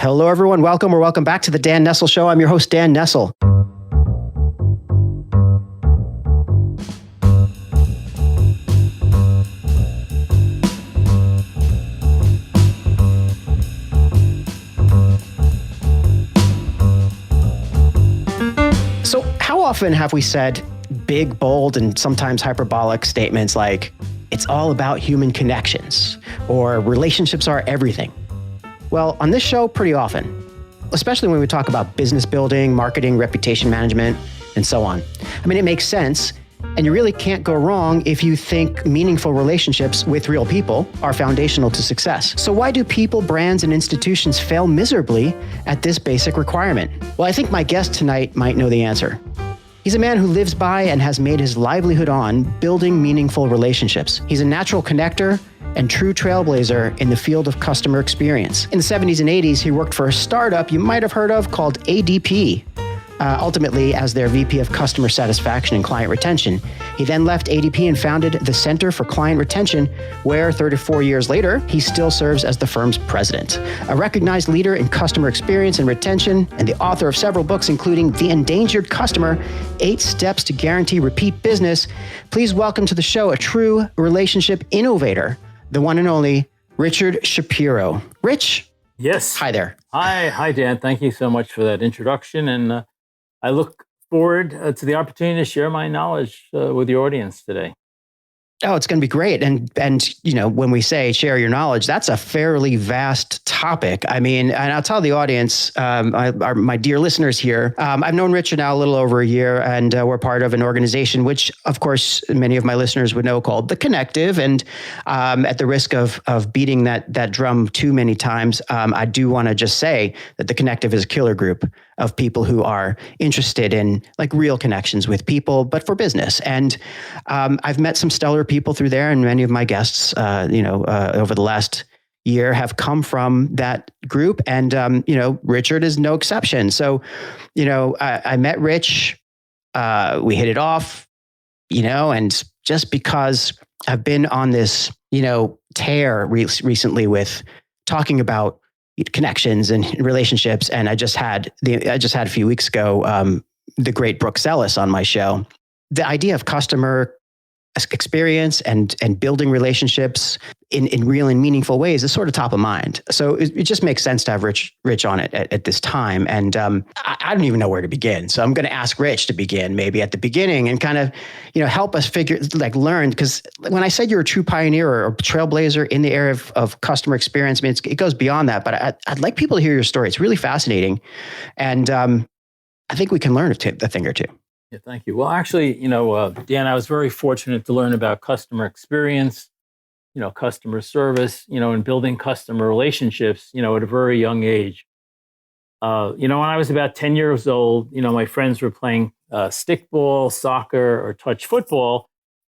Hello, everyone. Welcome back to the Dan Nessel Show. I'm your host, Dan Nessel. So how often have we said big, bold, and sometimes hyperbolic statements like, it's all about human connections, or relationships are everything? Well, on this show, pretty often, especially when we talk about business building, marketing, reputation management, and so on. I mean, it makes sense, and you really can't go wrong if you think meaningful relationships with real people are foundational to success. So why do people, brands, and institutions fail miserably at this basic requirement? Well, I think my guest tonight might know the answer. He's a man who lives by and has made his livelihood on building meaningful relationships. He's a natural connector and true trailblazer in the field of customer experience. In the 70s and 80s, he worked for a startup you might have heard of called ADP, ultimately as their VP of Customer Satisfaction and Client Retention. He then left ADP and founded the Center for Client Retention, where 34 years later, he still serves as the firm's president. A recognized leader in customer experience and retention, and the author of several books, including The Endangered Customer, 8 Steps to Guarantee Repeat Business. Please welcome to the show a true relationship innovator, the one and only Richard Shapiro. Rich? Yes. Hi there. Hi, Dan. Thank you so much for that introduction. And I look forward to the opportunity to share my knowledge with your audience today. Oh, it's going to be great. And when we say share your knowledge, that's a fairly vast topic. I mean, and I'll tell the audience, my dear listeners here, I've known Richard now a little over a year, and we're part of an organization, which, of course, many of my listeners would know, called The Connective. And at the risk of beating that drum too many times, I do want to just say that The Connective is a killer group of people who are interested in like real connections with people, but for business. And I've met some stellar people through there, and many of my guests, over the last year have come from that group. And, Richard is no exception. So, I met Rich, we hit it off, and just because I've been on this, tear recently with talking about connections and relationships. And I just had a few weeks ago, the great Brooke Sellis on my show. The idea of customer experience and building relationships in real and meaningful ways is sort of top of mind. So it just makes sense to have Rich on it at this time. And I don't even know where to begin. So I'm going to ask Rich to begin maybe at the beginning and kind of, help us learn. Because when I said you're a true pioneer or trailblazer in the area of customer experience, I mean, it goes beyond that. But I'd like people to hear your story. It's really fascinating. And I think we can learn a thing or two. Yeah, thank you. Well, actually, Dan, I was very fortunate to learn about customer experience, customer service, and building customer relationships, at a very young age. When I was about 10 years old, my friends were playing stickball, soccer, or touch football.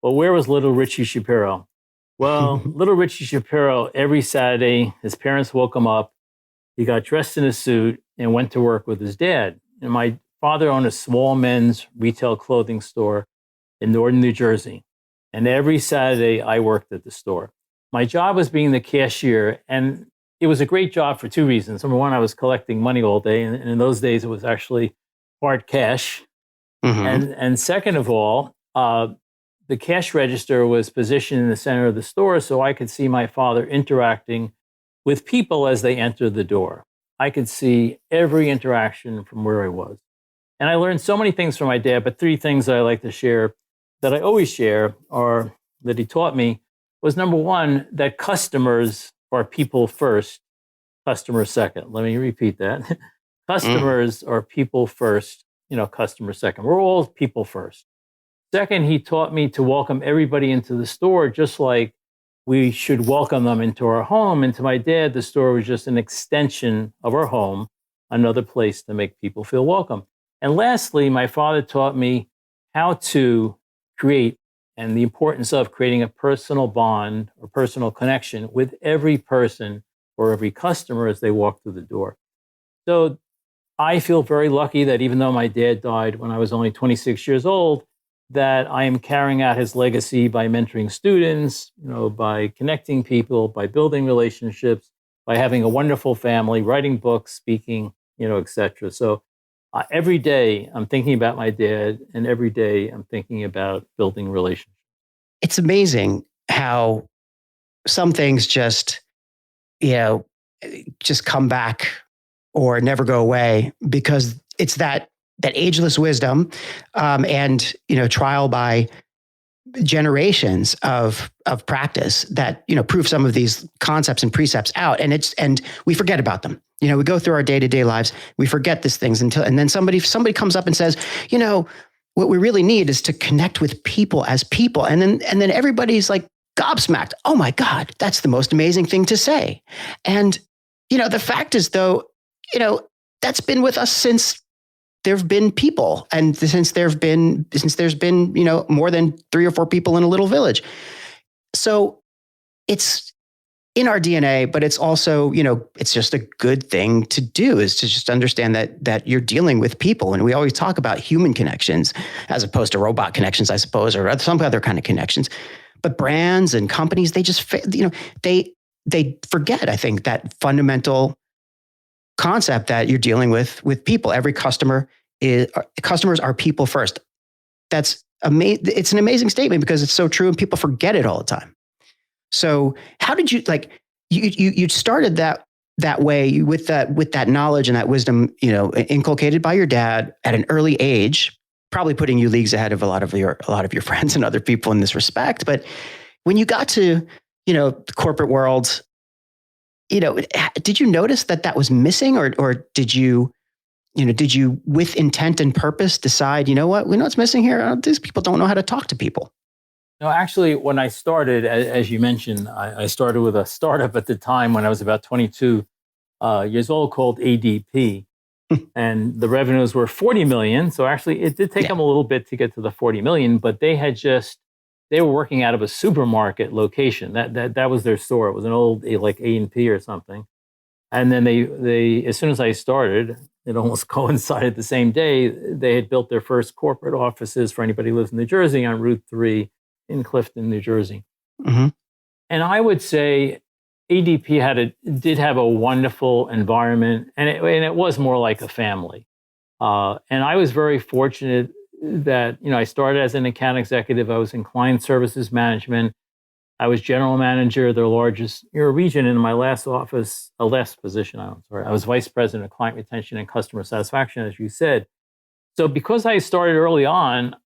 Well, where was little Richie Shapiro? Well, little Richie Shapiro, every Saturday, his parents woke him up. He got dressed in a suit and went to work with his dad. And my father owned a small men's retail clothing store in northern New Jersey. And every Saturday, I worked at the store. My job was being the cashier, and it was a great job for 2 reasons. Number one, I was collecting money all day, and in those days, it was actually hard cash. Mm-hmm. And second of all, the cash register was positioned in the center of the store, so I could see my father interacting with people as they entered the door. I could see every interaction from where I was. And I learned so many things from my dad, but 3 things that I like to share that I always share or that he taught me was, number one, that customers are people first, customers second. Let me repeat that. Customers are people first, customer second. We're all people first. Second, he taught me to welcome everybody into the store, just like we should welcome them into our home. And to my dad, the store was just an extension of our home, another place to make people feel welcome. And lastly, my father taught me how to create and the importance of creating a personal bond or personal connection with every person or every customer as they walk through the door. So I feel very lucky that even though my dad died when I was only 26 years old, that I am carrying out his legacy by mentoring students, by connecting people, by building relationships, by having a wonderful family, writing books, speaking, etc. So every day I'm thinking about my dad, and every day I'm thinking about building relationships. It's amazing how some things just, just come back or never go away, because it's that ageless wisdom, and trial by generations of practice that prove some of these concepts and precepts out, and we forget about them. We go through our day-to-day lives, we forget these things and then somebody comes up and says, what we really need is to connect with people as people, and then everybody's like gobsmacked. Oh my God, that's the most amazing thing to say. And the fact is, though, that's been with us since there've been people, and since there's been more than 3 or 4 people in a little village. So it's in our DNA, but it's also, it's just a good thing to do, is to just understand that you're dealing with people. And we always talk about human connections as opposed to robot connections, I suppose, or some other kind of connections. But brands and companies, they just, they forget, I think, that fundamental concept that you're dealing with people. Every customers are people first. That's amazing. It's an amazing statement because it's so true, and people forget it all the time. So how did you, you started that way with that knowledge and that wisdom, inculcated by your dad at an early age, probably putting you leagues ahead of a lot of your friends and other people in this respect. But when you got to, the corporate world, did you notice that was missing, or did you with intent and purpose decide, what's missing here? These people don't know how to talk to people. No, actually, when I started, as you mentioned, I started with a startup at the time when I was about 22 years old called ADP. And the revenues were 40 million. So actually, it did take them a little bit to get to the 40 million, but they were working out of a supermarket location. That was their store. It was an old like A&P or something. And then they as soon as I started, it almost coincided the same day, they had built their first corporate offices, for anybody who lives in New Jersey, on Route 3 in Clifton, New Jersey. Mm-hmm. And I would say ADP did have a wonderful environment, and it was more like a family. And I was very fortunate that, I started as an account executive. I was in client services management. I was general manager of their largest region. In my last position, I was vice president of client retention and customer satisfaction, as you said. So because I started early on,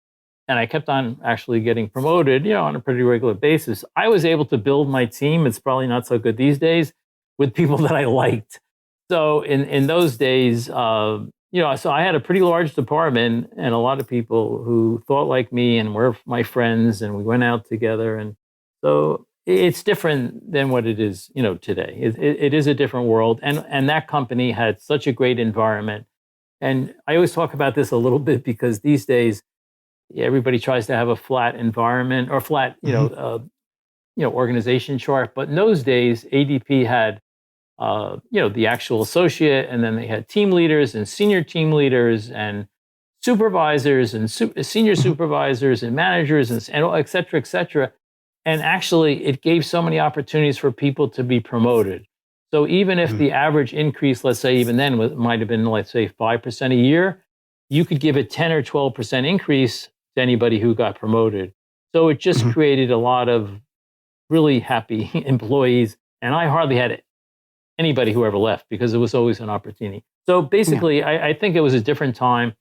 and I kept on actually getting promoted, on a pretty regular basis, I was able to build my team. It's probably not so good these days, with people that I liked. So in those days, so I had a pretty large department and a lot of people who thought like me and were my friends, and we went out together. And so it's different than what it is, today. It is a different world. And that company had such a great environment. And I always talk about this a little bit because these days, everybody tries to have a flat environment or flat, organization chart. But in those days, ADP had, the actual associate, and then they had team leaders and senior team leaders and supervisors and senior supervisors and managers and et cetera, et cetera. And actually, it gave so many opportunities for people to be promoted. So even if the average increase, let's say even then, might have been, let's say, 5% a year, you could give a 10 or 12% increase to anybody who got promoted. So it just created a lot of really happy employees. And I hardly had anybody who ever left because it was always an opportunity. So basically, I think it was a different time,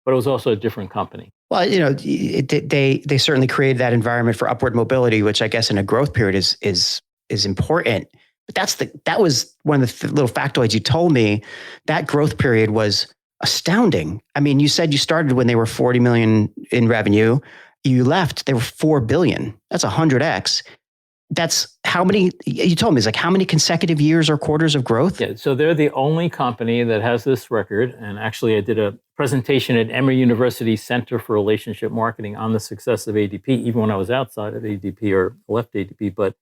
but it was also a different company. Well, they certainly created that environment for upward mobility, which I guess in a growth period is important. But that was one of the little factoids you told me. That growth period was astounding. I mean, you said you started when they were 40 million in revenue. You left, they were 4 billion. That's 100x. That's how many, you told me, it's like how many consecutive years or quarters of growth? Yeah, so they're the only company that has this record. And actually, I did a presentation at Emory University Center for Relationship Marketing on the success of ADP, even when I was outside of ADP or left ADP. But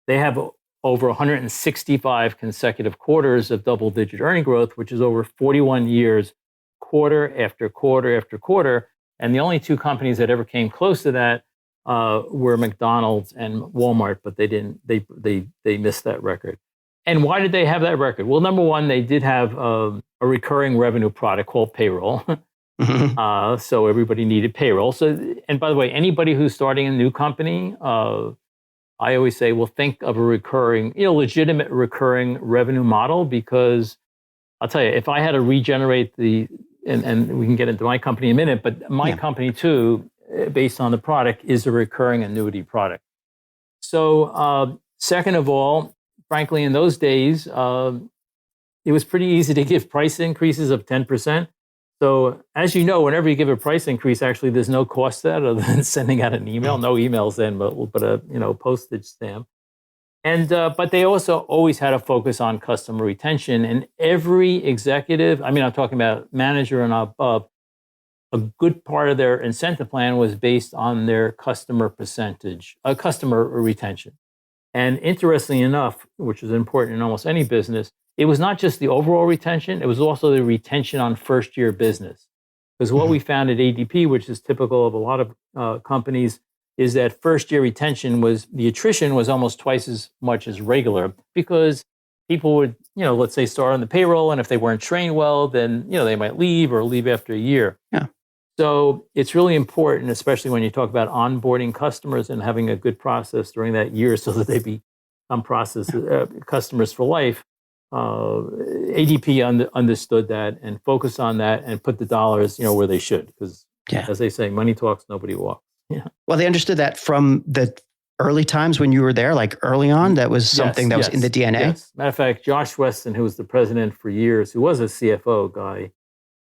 they have over 165 consecutive quarters of double-digit earning growth, which is over 41 years, quarter after quarter after quarter. And the only 2 companies that ever came close to that were McDonald's and Walmart, but they didn't. They missed that record. And why did they have that record? Well, number one, they did have a recurring revenue product called payroll. So everybody needed payroll. So, and by the way, anybody who's starting a new company, I always say, well, think of a recurring, legitimate recurring revenue model, because I'll tell you, if I had to regenerate and we can get into my company in a minute, but my company too, based on the product, is a recurring annuity product. So second of all, frankly, in those days, it was pretty easy to give price increases of 10%. So as you know, whenever you give a price increase, actually, there's no cost to that other than sending out an email. No emails then, but a postage stamp. And but they also always had a focus on customer retention. And every executive, I'm talking about manager and above, a good part of their incentive plan was based on their customer percentage, customer retention. And interestingly enough, which is important in almost any business, it was not just the overall retention, it was also the retention on first year business. Because what we found at ADP, which is typical of a lot of companies, is that first year retention the attrition was almost twice as much as regular, because people would, let's say start on the payroll, and if they weren't trained well, then, they might leave or leave after a year. Yeah. So it's really important, especially when you talk about onboarding customers and having a good process during that year so that they become customers for life. ADP understood that and focused on that and put the dollars, where they should, because as they say, money talks, nobody walks. Yeah. Well, they understood that from the early times when you were there, like early on, that was something that was in the DNA. Yes. Matter of fact, Josh Weston, who was the president for years, who was a CFO guy,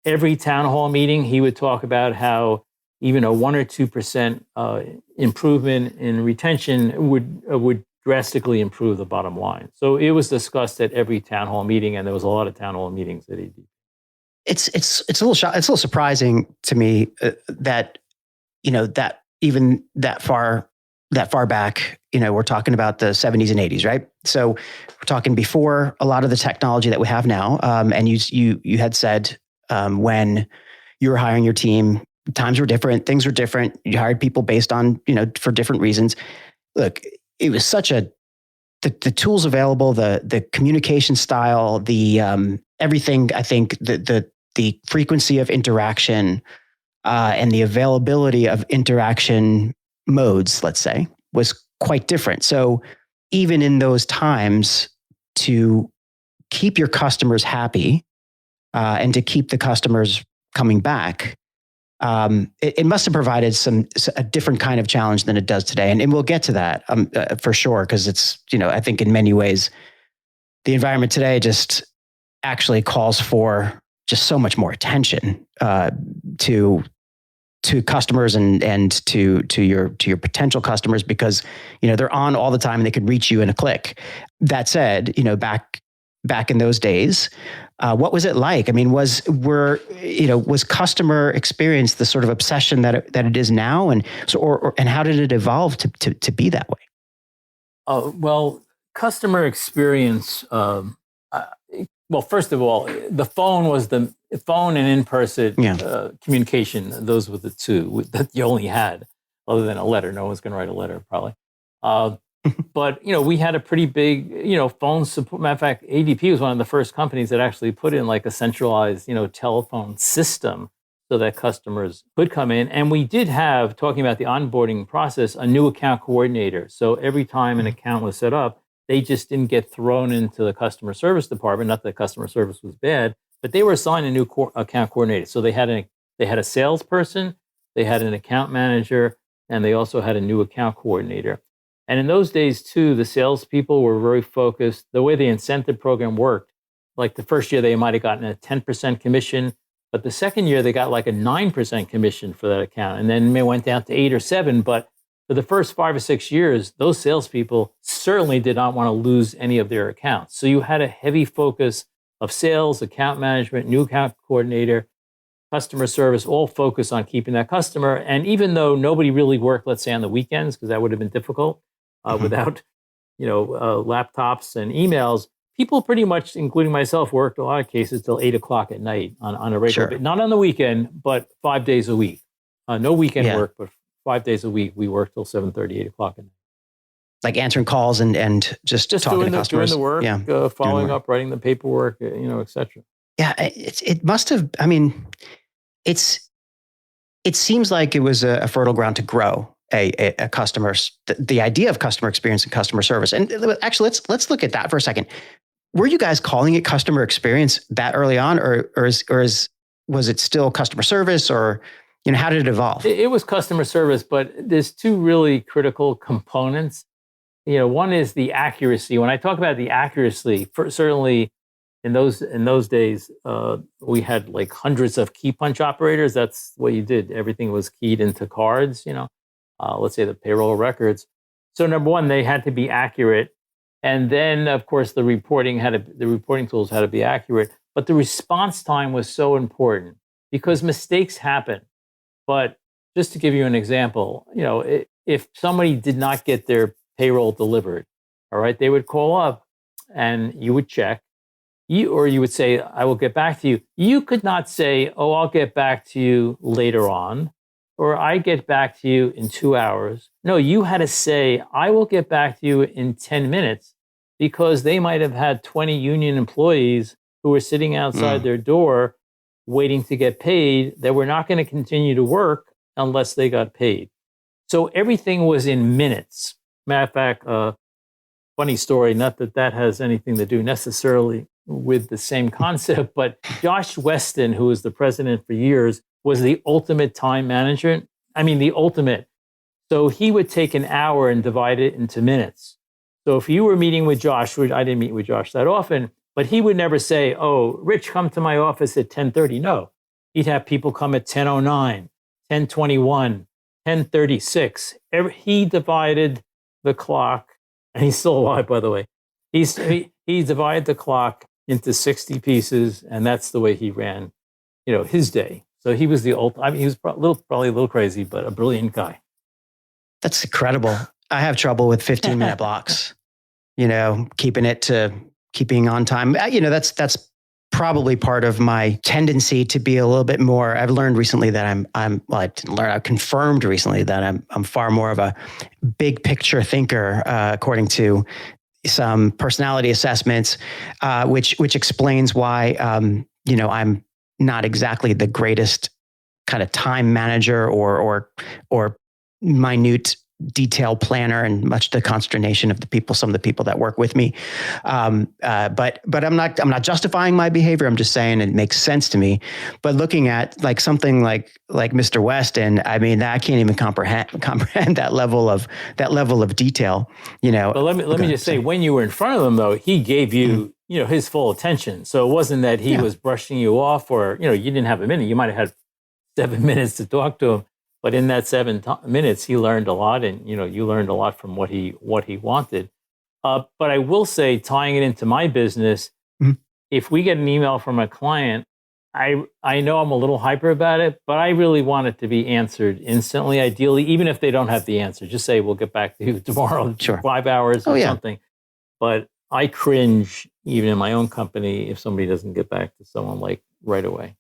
every town hall meeting, he would talk about how even a 1 or 2% improvement in retention would drastically improve the bottom line. So it was discussed at every town hall meeting, and there was a lot of town hall meetings at ADP. It's a little surprising to me that that even that far back, we're talking about the 70s and 80s, right? So we're talking before a lot of the technology that we have now. And you had said when you were hiring your team, times were different, things were different. You hired people based on for different reasons. Look, it was such the tools available, the communication style, the everything. I think the frequency of interaction and the availability of interaction modes, let's say, was quite different. So even in those times, to keep your customers happy and to keep the customers coming back, it must have provided a different kind of challenge than it does today. And we'll get to that for sure, because it's, I think in many ways, the environment today just actually calls for just so much more attention to customers and to your potential customers, because they're on all the time and they could reach you in a click. That said, back in those days, what was it like? I mean, was customer experience the sort of obsession that it is now, and and how did it evolve to be that way? Well, customer experience. Well, first of all, the phone and in-person communication. Those were the two that you only had, other than a letter. No one's going to write a letter, probably. But we had a pretty big phone support. Matter of fact, ADP was one of the first companies that actually put in like a centralized telephone system so that customers could come in. And we did have, talking about the onboarding process, a new account coordinator. So every time an account was set up, they just didn't get thrown into the customer service department. Not that customer service was bad, but they were assigned a new account coordinator. So they had a salesperson, they had an account manager, and they also had a new account coordinator. And in those days too, the salespeople were very focused. The way the incentive program worked, like the first year they might have gotten a 10% commission, but the second year they got like a 9% commission for that account, and then it went down to 8 or 7. But for the first 5 or 6 years, those salespeople certainly did not want to lose any of their accounts. So you had a heavy focus of sales, account management, new account coordinator, customer service, all focused on keeping that customer. And even though nobody really worked, let's say on the weekends, because that would have been difficult without, laptops and emails, people pretty much, including myself, worked a lot of cases till 8 o'clock at night on a regular basis. Not on the weekend, but 5 days a week. No weekend work, but 5 days a week, we worked till 7:30, 8 o'clock at night. like answering calls and just talking to customers. Doing the work, Yeah. following up, writing the paperwork, et cetera. Yeah. It must have, I mean, it seems like it was a fertile ground to grow a customer, the idea of customer experience and customer service. And actually, let's look at that for a second. Were you guys calling it customer experience that early on, or was it still customer service, or how did it evolve? It was customer service, but there's two really critical components. One is the accuracy. When I talk about the accuracy, certainly in those days, we had like hundreds of key punch operators. That's what you did. Everything was keyed into cards. Let's say the payroll records. So number one, they had to be accurate. And then, of course, the reporting tools had to be accurate. But the response time was so important because mistakes happen. But just to give you an example, if somebody did not get their payroll delivered, all right, they would call up and you would check, or you would say, I will get back to you. You could not say, oh, I'll get back to you later on, or I get back to you in 2 hours. No, you had to say, I will get back to you in 10 minutes, because they might have had 20 union employees who were sitting outside their door waiting to get paid, that were not going to continue to work unless they got paid. So everything was in minutes. Matter of fact, funny story, not that has anything to do necessarily with the same concept, but Josh Weston, who was the president for years, was the ultimate time management. I mean, the ultimate. So he would take an hour and divide it into minutes. So if you were meeting with Josh, which I didn't meet with Josh that often, but he would never say, oh, Rich, come to my office at 10:30. No, he'd have people come at 10:09, 10:21, 10:36. He divided the clock, and he's still alive, by the way. He divided the clock into 60 pieces, and that's the way he ran, his day. So he was he was probably a little crazy, but a brilliant guy. That's incredible. I have trouble with 15-minute blocks. Keeping on time. That's probably part of my tendency to be a little bit more. I've learned recently that I've confirmed recently that I'm far more of a big picture thinker, according to some personality assessments, which explains why I'm not exactly the greatest kind of time manager or minute detail planner, and much to the consternation of some of the people that work with me. But I'm not justifying my behavior. I'm just saying it makes sense to me. But looking at like something like Mr. Weston, I mean, I can't even comprehend that level of detail. But let me just say, when you were in front of him, though, he gave you his full attention. So it wasn't that he was brushing you off, or you didn't have a minute. You might have had 7 minutes to talk to him. But in that 7 minutes, he learned a lot, and you learned a lot from what he wanted. But I will say, tying it into my business, if we get an email from a client, I know I'm a little hyper about it, but I really want it to be answered instantly. Ideally, even if they don't have the answer, just say we'll get back to you tomorrow, 5 hours or something. But I cringe even in my own company if somebody doesn't get back to someone like right away.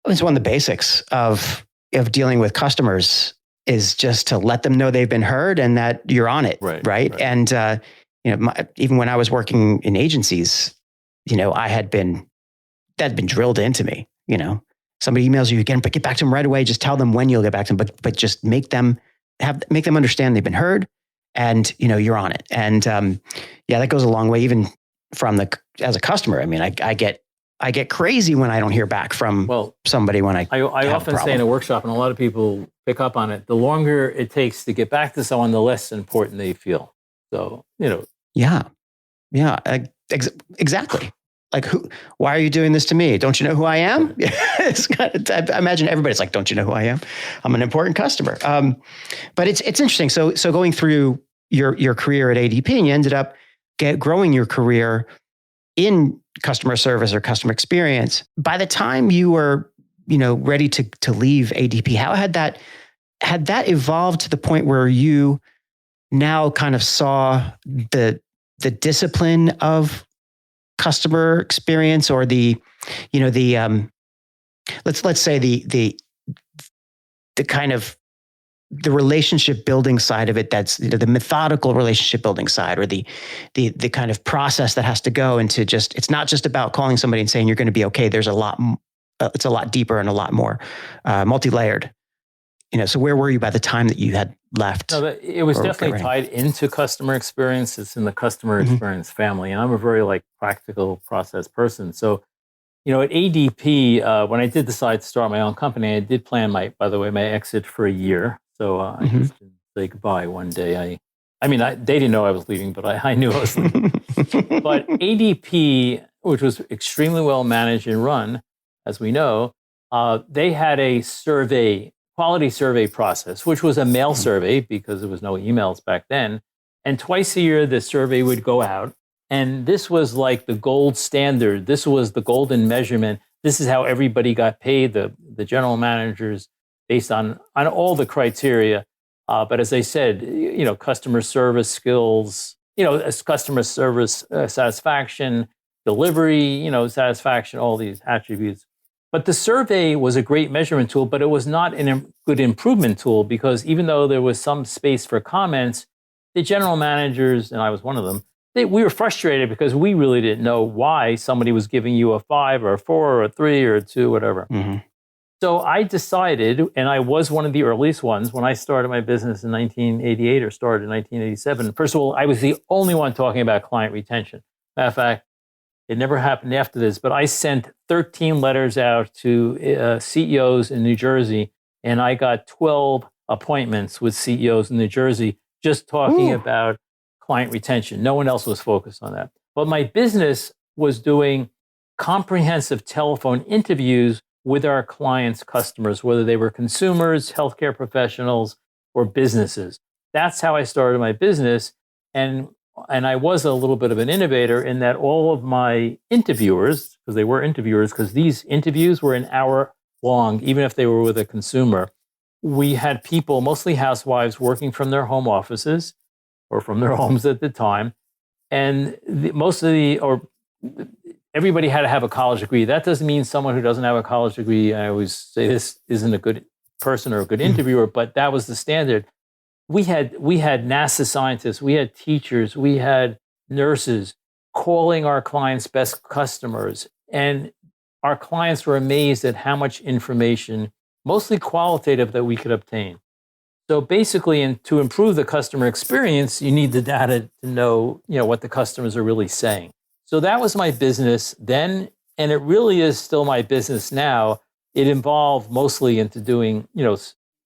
It's one of the basics of dealing with customers, is just to let them know they've been heard and that you're on it. Right. And, even when I was working in agencies, that'd been drilled into me. Somebody emails you again, but get back to them right away. Just tell them when you'll get back to them, but just make them understand they've been heard, and, you're on it. And, that goes a long way, even as a customer. I mean, I get crazy when I don't hear back from somebody when I often say in a workshop, and a lot of people pick up on it, the longer it takes to get back to someone, the less important they feel. So, Yeah, exactly. Like, why are you doing this to me? Don't you know who I am? I imagine everybody's like, don't you know who I am? I'm an important customer. But it's interesting. So going through your career at ADP, and you ended up growing your career in customer service or customer experience. By the time you were, ready to leave ADP, how had that evolved to the point where you now kind of saw the discipline of customer experience, or let's say the kind of the relationship building side of it, that's the methodical relationship building side, or the kind of process that has to go into it's not just about calling somebody and saying you're going to be okay. There's it's a lot deeper and a lot more multi-layered. So where were you by the time that you had left? No, it was definitely tied into customer experience. It's in the customer experience family. And I'm a very practical process person. So, at ADP, when I did decide to start my own company, I did plan my exit for a year. So I just didn't say goodbye one day. They didn't know I was leaving, but I knew I was leaving. But ADP, which was extremely well managed and run, as we know, they had a quality survey process, which was a mail survey because there was no emails back then. And twice a year, the survey would go out. And this was like the gold standard. This was the golden measurement. This is how everybody got paid, the general managers, based on all the criteria. But as I said, customer service skills, customer service satisfaction, delivery, satisfaction, all these attributes. But the survey was a great measurement tool, but it was not a good improvement tool, because even though there was some space for comments, the general managers, and I was one of them, we were frustrated because we really didn't know why somebody was giving you a 5 or a 4 or a 3 or a 2, whatever. So I decided, and I was one of the earliest ones when I started my business in 1988 or started in 1987. First of all, I was the only one talking about client retention. Matter of fact, it never happened after this, but I sent 13 letters out to CEOs in New Jersey, and I got 12 appointments with CEOs in New Jersey just talking about client retention. No one else was focused on that. But my business was doing comprehensive telephone interviews with our clients' customers, whether they were consumers, healthcare professionals, or businesses. That's how I started my business. And I was a little bit of an innovator in that all of my interviewers, because they were interviewers, because these interviews were an hour long, even if they were with a consumer, we had people, mostly housewives, working from their home offices or from their homes at the time. And everybody had to have a college degree. That doesn't mean someone who doesn't have a college degree, I always say this isn't a good person or a good interviewer, but that was the standard. We had NASA scientists, we had teachers, we had nurses calling our clients' best customers. And our clients were amazed at how much information, mostly qualitative, that we could obtain. So basically, to improve the customer experience, you need the data to know, what the customers are really saying. So that was my business then, and it really is still my business now. It involved mostly into doing,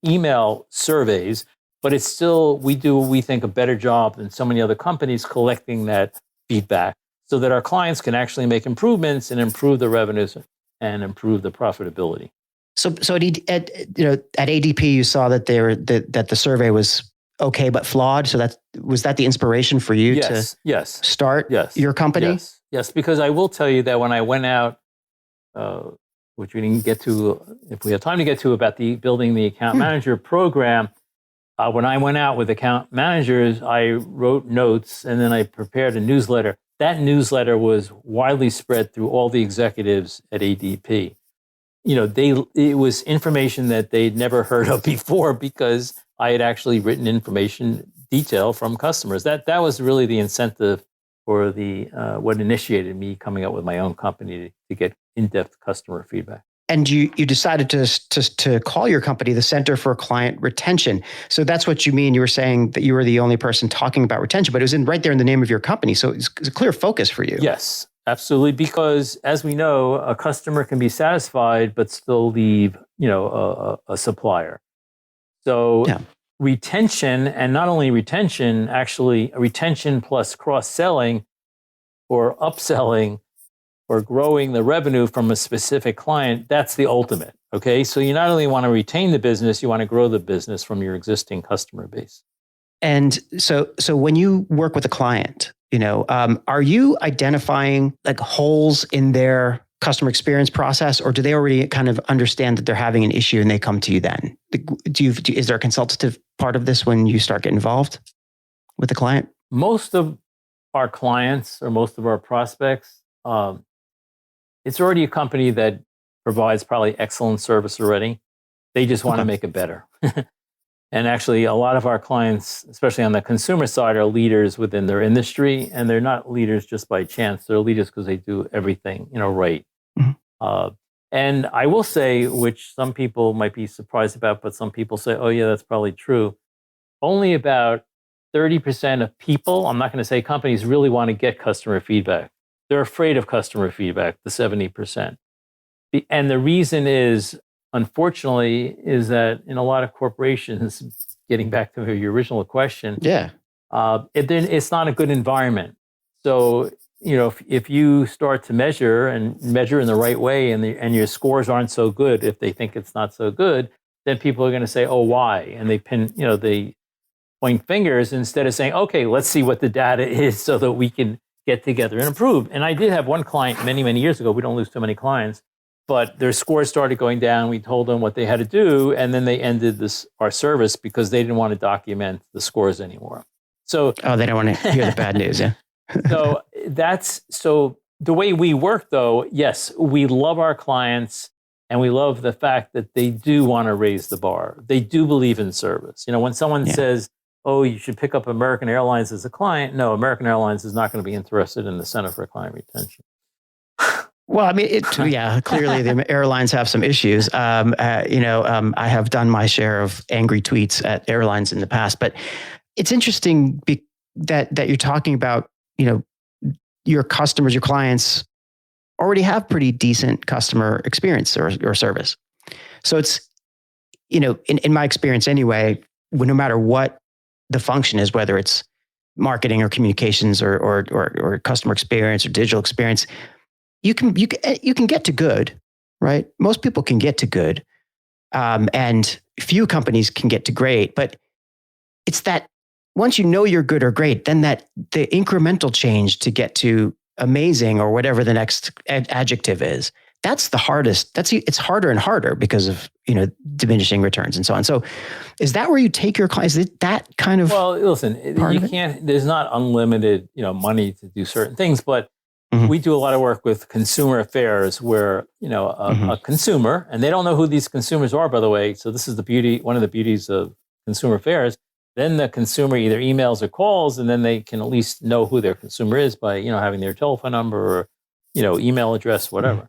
email surveys, but it's still, we think, a better job than so many other companies collecting that feedback so that our clients can actually make improvements and improve the revenues and improve the profitability. So at ADP, you saw that that the survey was okay but flawed. So was that the inspiration for you to start your company? Yes, because I will tell you that when I went out, which we didn't get to, if we have time to get to, about building the account manager program. When I went out with account managers, I wrote notes and then I prepared a newsletter. That newsletter was widely spread through all the executives at ADP. It was information that they'd never heard of before because I had actually written information detail from customers. That was really the incentive for what initiated me coming up with my own company to get in-depth customer feedback. And you decided to call your company the Center for Client Retention. So that's what you mean. You were saying that you were the only person talking about retention, but it was right there in the name of your company. So it's a clear focus for you. Yes, absolutely. Because as we know, a customer can be satisfied but still leave, a supplier. So retention, and not only retention, actually retention plus cross-selling or upselling or growing the revenue from a specific client, that's the ultimate, okay? So you not only want to retain the business, you want to grow the business from your existing customer base. And so when you work with a client, are you identifying holes in their customer experience process, or do they already kind of understand that they're having an issue and they come to you then? Is there a consultative part of this when you start getting involved with the client? Most of our clients or most of our prospects, it's already a company that provides probably excellent service already. They just want to make it better. And actually, a lot of our clients, especially on the consumer side, are leaders within their industry, and they're not leaders just by chance. They're leaders because they do everything, right. Mhm. And I will say, which some people might be surprised about, but some people say, "Oh, yeah, that's probably true." Only about 30% of people, I'm not going to say companies, really want to get customer feedback. They're afraid of customer feedback, the 70%. And the reason is, unfortunately, is that in a lot of corporations, getting back to your original question, Yeah. It's not a good environment. So, if you start to measure in the right way, and your scores aren't so good, if they think it's not so good, then people are going to say, "Oh, why?" And they they point fingers instead of saying, "Okay, let's see what the data is so that we can get together and improve." And I did have one client many, many years ago. We don't lose too many clients, but their scores started going down. We told them what they had to do, and then they ended our service because they didn't want to document the scores anymore. So, they don't want to hear the bad news. Yeah. so the way we work, though, yes, we love our clients, and we love the fact that they do want to raise the bar. They do believe in service. When someone says, "Oh, you should pick up American Airlines as a client," no, American Airlines is not going to be interested in the Center for Client Retention. Well, I mean, clearly the airlines have some issues. I have done my share of angry tweets at airlines in the past, but it's interesting that you're talking about, your customers, your clients already have pretty decent customer experience or service. So it's, in my experience anyway, no matter what the function is, whether it's marketing or communications or customer experience or digital experience, you can get to good, right? Most people can get to good, and few companies can get to great. But it's that once you know you're good or great, then the incremental change to get to amazing or whatever the next adjective is, that's the hardest. It's harder and harder because of diminishing returns and so on. So, is that where you take your clients? Is it that kind of? Well, listen, you can't. There's not unlimited money to do certain things, but we do a lot of work with consumer affairs where, a consumer, and they don't know who these consumers are, by the way. So this is one of the beauties of consumer affairs. Then the consumer either emails or calls, and then they can at least know who their consumer is by, having their telephone number or, email address, whatever.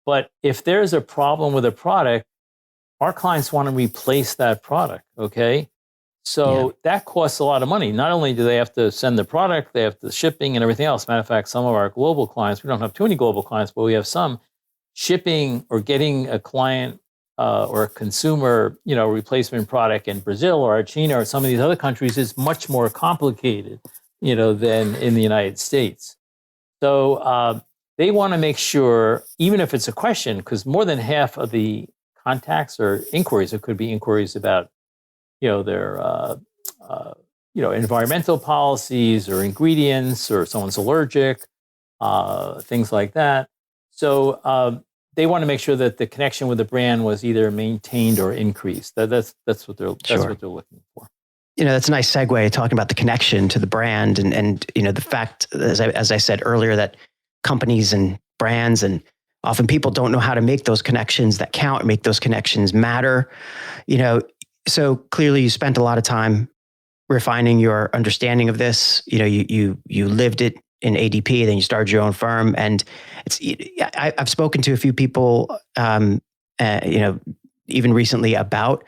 But if there's a problem with a product, our clients want to replace that product, okay? So that costs a lot of money. Not only do they have to send the product, they have the shipping and everything else. Matter of fact, some of our global clients, we don't have too many global clients, but we have some, shipping or getting a client or a consumer, replacement product in Brazil or Argentina or some of these other countries is much more complicated, than in the United States. So they want to make sure, even if it's a question, because more than half of the contacts or inquiries, it could be inquiries about their environmental policies or ingredients, or someone's allergic, things like that. So they want to make sure that the connection with the brand was either maintained or increased. That's what they're looking for. That's a nice segue, talking about the connection to the brand and the fact, as I said earlier, that companies and brands and often people don't know how to make those connections that count, make those connections matter. So clearly you spent a lot of time refining your understanding of this. You lived it in ADP, then you started your own firm. And I've spoken to a few people, even recently, about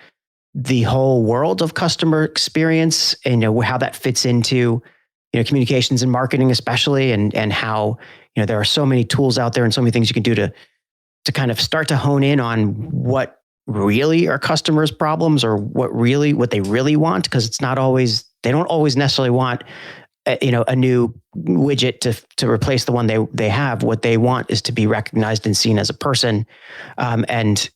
the whole world of customer experience and how that fits into communications and marketing, especially, and how there are so many tools out there and so many things you can do to kind of start to hone in on what really are customers' problems or what they really want, because they don't always necessarily want a new widget to replace the one they have. What they want is to be recognized and seen as a person, and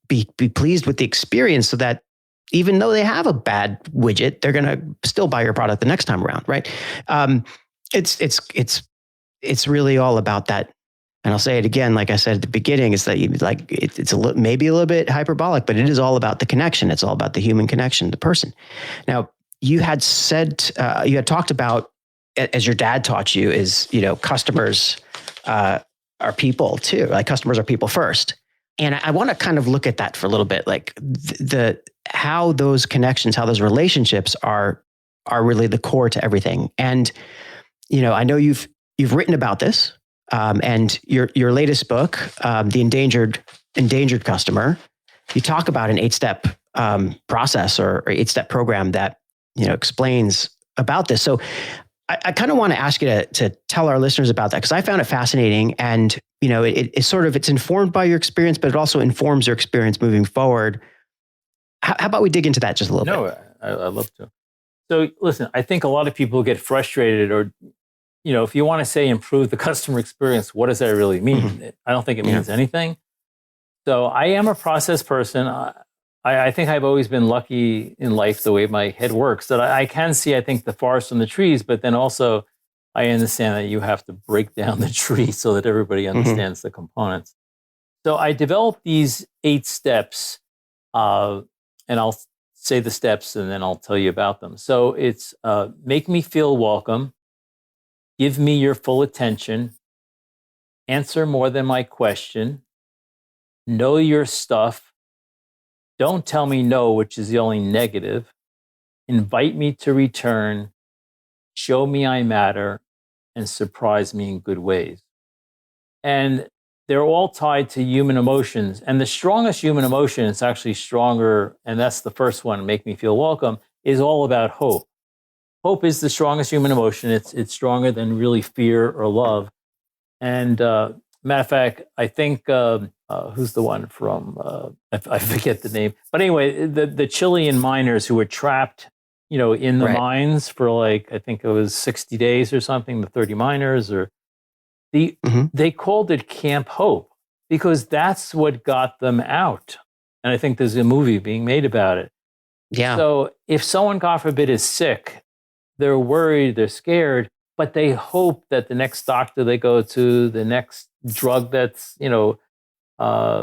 be pleased with the experience, so that even though they have a bad widget, they're going to still buy your product the next time around, right? It's really all about that. And I'll say it again, like I said at the beginning, is that it's maybe a little bit hyperbolic, but it is all about the connection. It's all about the human connection, the person. Now, you had talked about, as your dad taught you, is customers are people too. Like, customers are people first. And I want to kind of look at that for a little bit, like how those connections, how those relationships are really the core to everything. And I know you've written about this, and your latest book, The Endangered Customer, you talk about an 8-step process or 8-step program that explains about this. So I kind of want to ask you to tell our listeners about that, because I found it fascinating, and it's informed by your experience, but it also informs your experience moving forward. How about we dig into that just a little bit? No, I'd love to. So listen, I think a lot of people get frustrated, or if you want to say improve the customer experience, what does that really mean? Mm-hmm. I don't think it means anything. So I am a process person. I think I've always been lucky in life the way my head works, that I can see, I think, the forest from the trees, but then also I understand that you have to break down the tree so that everybody understands the components. So I developed these 8 steps, and I'll say the steps and then I'll tell you about them. So it's make me feel welcome, give me your full attention, answer more than my question, know your stuff, don't tell me no, which is the only negative, invite me to return, show me I matter, and surprise me in good ways. And they're all tied to human emotions. And the strongest human emotion, it's actually stronger, and that's the first one, make me feel welcome, is all about hope. Hope is the strongest human emotion. It's stronger than really fear or love. And matter of fact, I think, who's the one from, I forget the name. But anyway, the Chilean miners who were trapped, in the mines for I think it was 60 days or something, the 30 miners, they called it Camp Hope because that's what got them out. And I think there's a movie being made about it. Yeah. So if someone, God forbid, is sick, they're worried, they're scared, but they hope that the next doctor they go to, the next drug that's,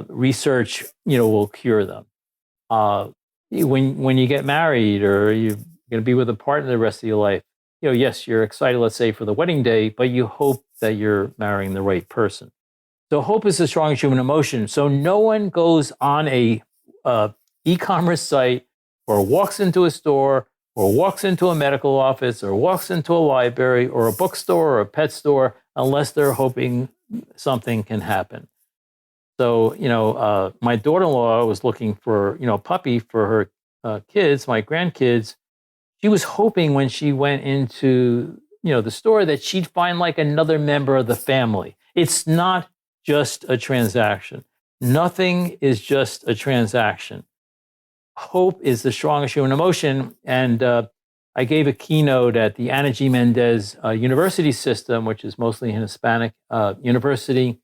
research, will cure them. When you get married or you're going to be with a partner the rest of your life, yes, you're excited, let's say, for the wedding day, but you hope that you're marrying the right person. So hope is the strongest human emotion. So no one goes on a e-commerce site or walks into a store or walks into a medical office or walks into a library or a bookstore or a pet store unless they're hoping something can happen. So, my daughter-in-law was looking for, a puppy for her kids, my grandkids. She was hoping when she went into, the store that she'd find like another member of the family. It's not just a transaction. Nothing is just a transaction. Hope is the strongest human emotion. And I gave a keynote at the Ana G. Mendez University System, which is mostly an Hispanic university,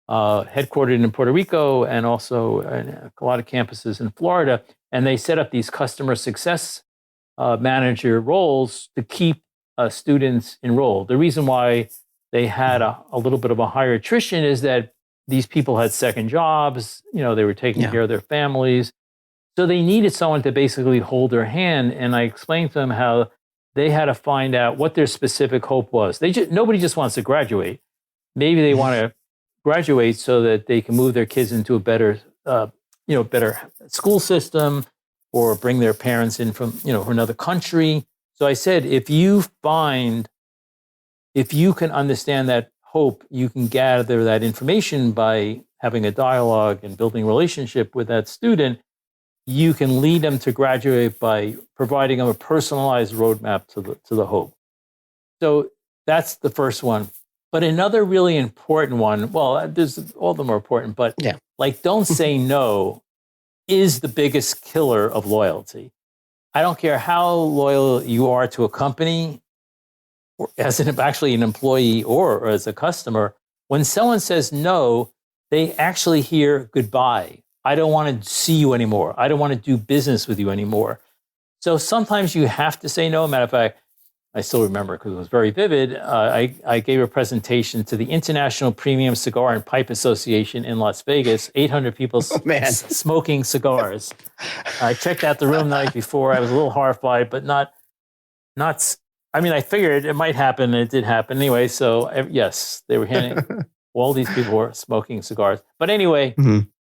headquartered in Puerto Rico and also a lot of campuses in Florida. And they set up these customer success manager roles to keep students enrolled. The reason why they had a little bit of a higher attrition is that these people had second jobs, they were taking care of their families. So they needed someone to basically hold their hand. And I explained to them how they had to find out what their specific hope was. Nobody just wants to graduate. Maybe they want to graduate so that they can move their kids into a better, better school system or bring their parents in from, from another country. So I said, if you can understand that hope, you can gather that information by having a dialogue and building a relationship with that student. You can lead them to graduate by providing them a personalized roadmap to the hope. So that's the first one. But another really important one, well, there's all of them are important, but don't say no is the biggest killer of loyalty. I don't care how loyal you are to a company, or as actually an employee or as a customer. When someone says no, they actually hear goodbye. I don't want to see you anymore. I don't want to do business with you anymore. So sometimes you have to say no. Matter of fact, I still remember because it was very vivid. I gave a presentation to the International Premium Cigar and Pipe Association in Las Vegas, 800 people smoking cigars. I checked out the room the night before. I was a little horrified, but not. I figured it might happen, and it did happen anyway. So yes, they were handing all these people were smoking cigars. But anyway,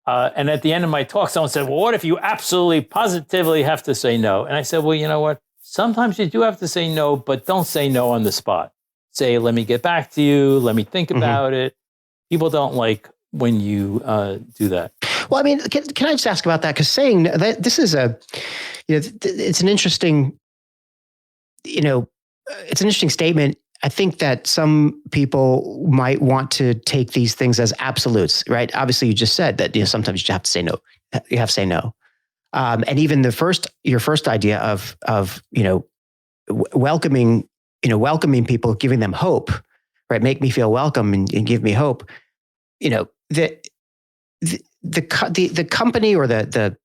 And at the end of my talk, someone said, well, what if you absolutely positively have to say no? And I said, well, you know what? Sometimes you do have to say no, but don't say no on the spot. Say, let me get back to you. Let me think about it. People don't like when you do that. Well, I mean, can I just ask about that? Because saying that this is it's an interesting, it's an interesting statement. I think that some people might want to take these things as absolutes, right? Obviously, you just said that sometimes you have to say no. You have to say no, and even your first idea of welcoming people, giving them hope, right? Make me feel welcome and give me hope. The company or the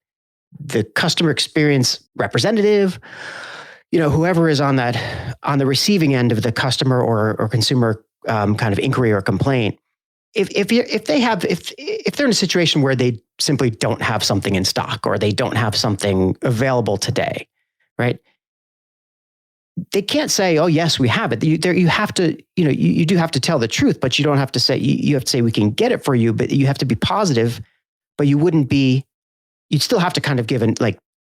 customer experience representative, whoever is on the receiving end of the customer or consumer kind of inquiry or complaint, if they're in a situation where they simply don't have something in stock or they don't have something available today, right? They can't say, "Oh, yes, we have it." You have to, you do have to tell the truth, but you don't have to say. You have to say, "We can get it for you," but you have to be positive. But you'd still have to kind of give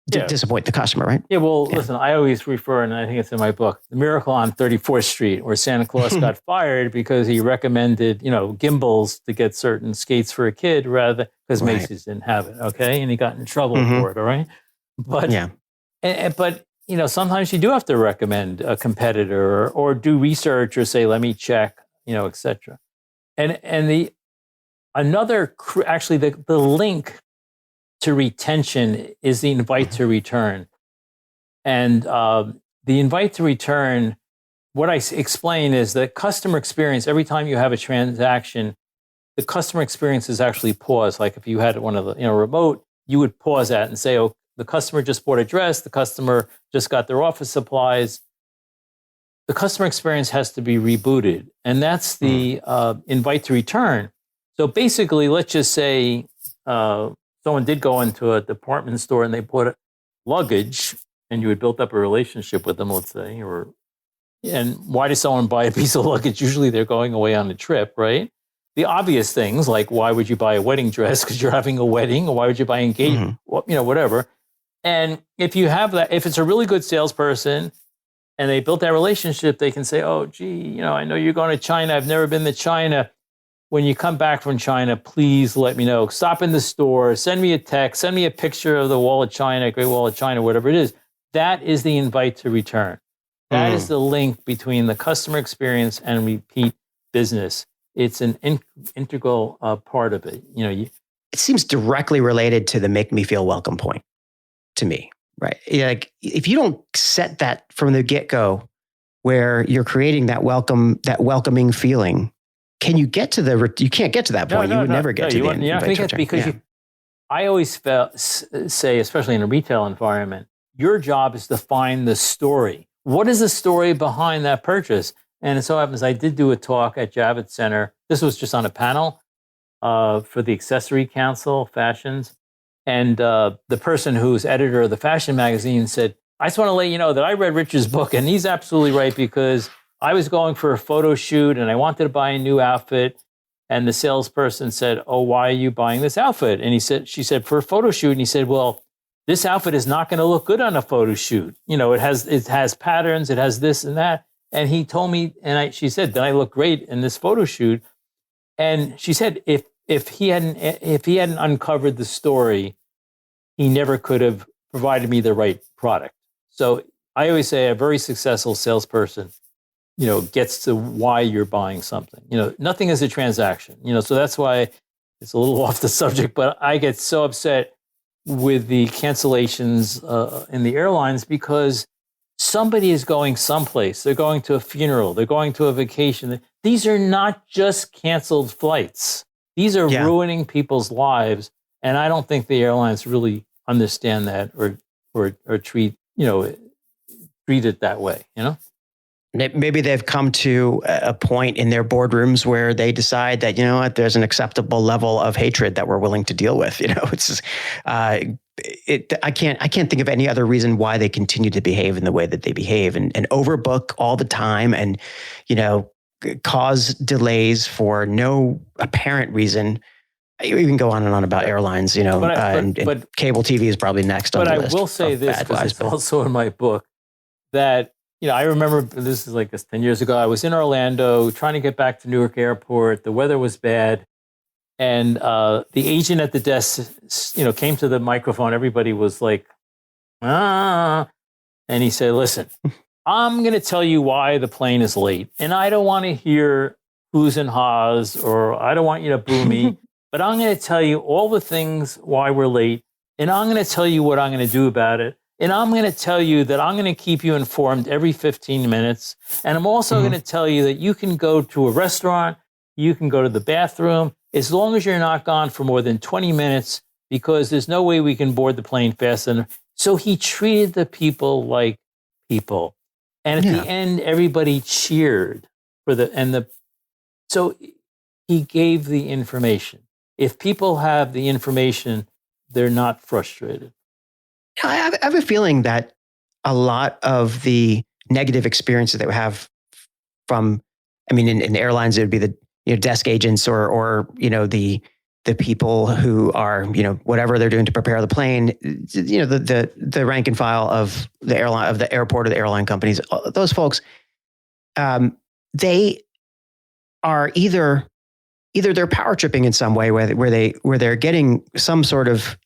disappoint the customer, right? Yeah. Well, listen, I always refer, and I think it's in my book, The Miracle on 34th Street, where Santa Claus got fired because he recommended, gimbals to get certain skates for a kid because Macy's didn't have it. Okay, and he got in trouble for it. All right, but but sometimes you do have to recommend a competitor or do research or say, let me check, et cetera. And the link to retention is the invite to return. And the invite to return, what I explain is that customer experience, every time you have a transaction, the customer experience is actually paused. Like if you had one of the remote, you would pause that and say, oh, the customer just bought a dress. The customer just got their office supplies. The customer experience has to be rebooted. And that's the invite to return. So basically, let's just say someone did go into a department store and they bought luggage and you had built up a relationship with them, let's say. And why does someone buy a piece of luggage? Usually they're going away on a trip, right? The obvious things like why would you buy a wedding dress because you're having a wedding, or why would you buy engagement, whatever. And if you have that, if it's a really good salesperson and they built that relationship, they can say, oh, gee, I know you're going to China. I've never been to China. When you come back from China, please let me know. Stop in the store, send me a text, send me a picture of the Wall of China, Great Wall of China, whatever it is. That is the invite to return. That is the link between the customer experience and repeat business. It's an integral part of it. It seems directly related to the make me feel welcome point. To me, right? Like if you don't set that from the get-go, where you're creating that welcoming feeling, can you get to you can't get to that point. You would never get to the end. I think it's because I always say, especially in a retail environment, your job is to find the story. What is the story behind that purchase? And it so happens I did do a talk at Javits Center. This was just on a panel for the Accessory Council, Fashions. And the person who's editor of the fashion magazine said, I just want to let you know that I read Rich's book, and he's absolutely right, because I was going for a photo shoot and I wanted to buy a new outfit. And the salesperson said, oh, why are you buying this outfit? And she said, for a photo shoot. And he said, well, this outfit is not going to look good on a photo shoot. It has patterns, it has this and that. And he told me, she said, that I look great in this photo shoot. And she said, if he hadn't uncovered the story, he never could have provided me the right product. So I always say a very successful salesperson, gets to why you're buying something. Nothing is a transaction. So that's why it's a little off the subject, but I get so upset with the cancellations in the airlines because somebody is going someplace. They're going to a funeral. They're going to a vacation. These are not just canceled flights. These are ruining people's lives, and I don't think the airlines really understand that or treat it that way. Maybe they've come to a point in their boardrooms where they decide that there's an acceptable level of hatred that we're willing to deal with. It's I can't think of any other reason why they continue to behave in the way that they behave and overbook all the time and cause delays for no apparent reason. You can go on and on about airlines, and cable TV is probably next on the list. But I will say this, because it's also in my book, that, I remember, this is like 10 years ago, I was in Orlando trying to get back to Newark Airport. The weather was bad. And the agent at the desk, came to the microphone. Everybody was like, ah. And he said, listen, I'm going to tell you why the plane is late. And I don't want to hear who's and ha's, or I don't want you to boo me. But I'm going to tell you all the things why we're late, and I'm going to tell you what I'm going to do about it. And I'm going to tell you that I'm going to keep you informed every 15 minutes. And I'm also going to tell you that you can go to a restaurant, you can go to the bathroom, as long as you're not gone for more than 20 minutes, because there's no way we can board the plane fast enough. So he treated the people like people. And at the end, everybody cheered so he gave the information. If people have the information, they're not frustrated. I have a feeling that a lot of the negative experiences that we have from, in airlines, it would be the desk agents or the people who are, whatever they're doing to prepare the plane, the rank and file of the airline, of the airport or the airline companies, those folks, they are either they're power tripping in some way where they're getting some sort of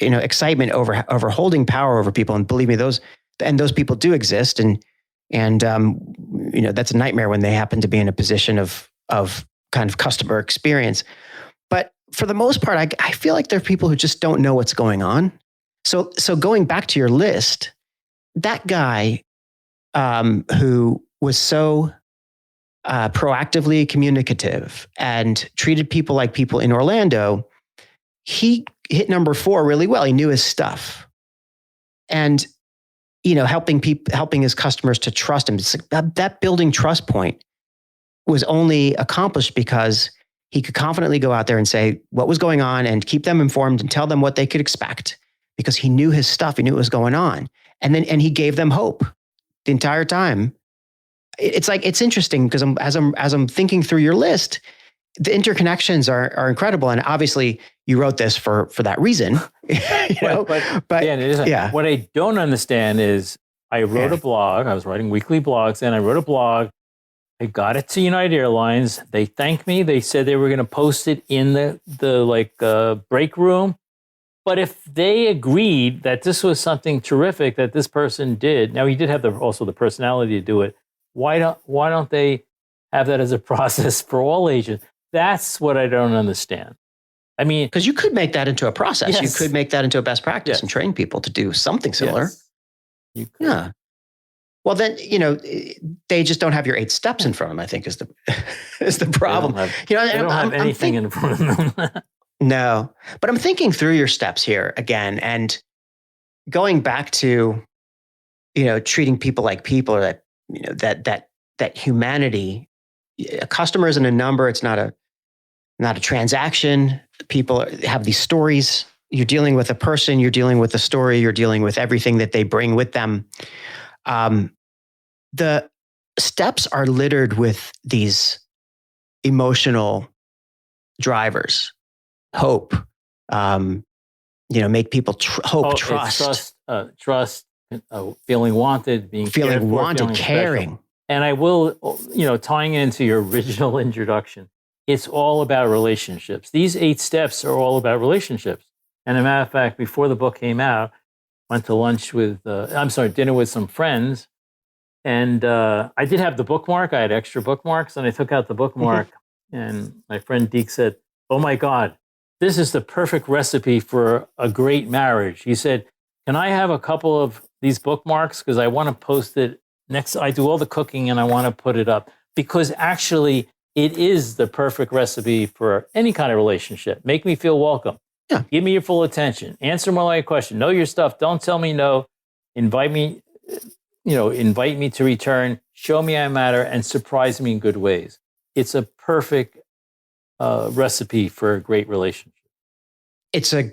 excitement over holding power over people. And believe me, those people do exist. And that's a nightmare when they happen to be in a position of kind of customer experience. But for the most part, I feel like there are people who just don't know what's going on. So going back to your list, that guy who was so proactively communicative and treated people like people in Orlando, he hit number 4 really well. He knew his stuff, and helping his customers to trust him. It's like that building trust point was only accomplished because he could confidently go out there and say what was going on and keep them informed and tell them what they could expect, because he knew his stuff. He knew what was going on, and he gave them hope the entire time. It's interesting because as I'm thinking through your list, the interconnections are incredible, and obviously you wrote this for that reason. But Dan, what I don't understand is I wrote a blog. I was writing weekly blogs, and I wrote a blog. I got it to United Airlines. They thanked me. They said they were going to post it in the break room. But if they agreed that this was something terrific that this person did, now he did have also the personality to do it. Why don't they have that as a process for all agents? That's what I don't understand. Because you could make that into a process. Yes. You could make that into a best practice and train people to do something similar. Yes. You could. Yeah. Well, then, they just don't have your 8 steps in front of them, I think is the problem. They don't have anything in front of them. No, but I'm thinking through your steps here again, and going back to, treating people like people, or that humanity. A customer isn't a number. It's not a transaction. People have these stories. You're dealing with a person. You're dealing with a story. You're dealing with everything that they bring with them. The steps are littered with these emotional drivers. Hope, make people trust, feeling wanted, feeling wanted, caring. Special. And I will, tying into your original introduction, it's all about relationships. These 8 steps are all about relationships. And as a matter of fact, before the book came out, went to dinner with some friends. And I did have the bookmark. I had extra bookmarks, and I took out the bookmark. And my friend Deke said, "Oh my God, this is the perfect recipe for a great marriage." He said, "Can I have a couple of these bookmarks? Because I want to post it next. I do all the cooking and I want to put it up." Because actually, it is the perfect recipe for any kind of relationship. Make me feel welcome. Yeah. Give me your full attention. Answer more like a question. Know your stuff. Don't tell me no. Invite me to return. Show me I matter, and surprise me in good ways. It's a perfect recipe for a great relationship. It's a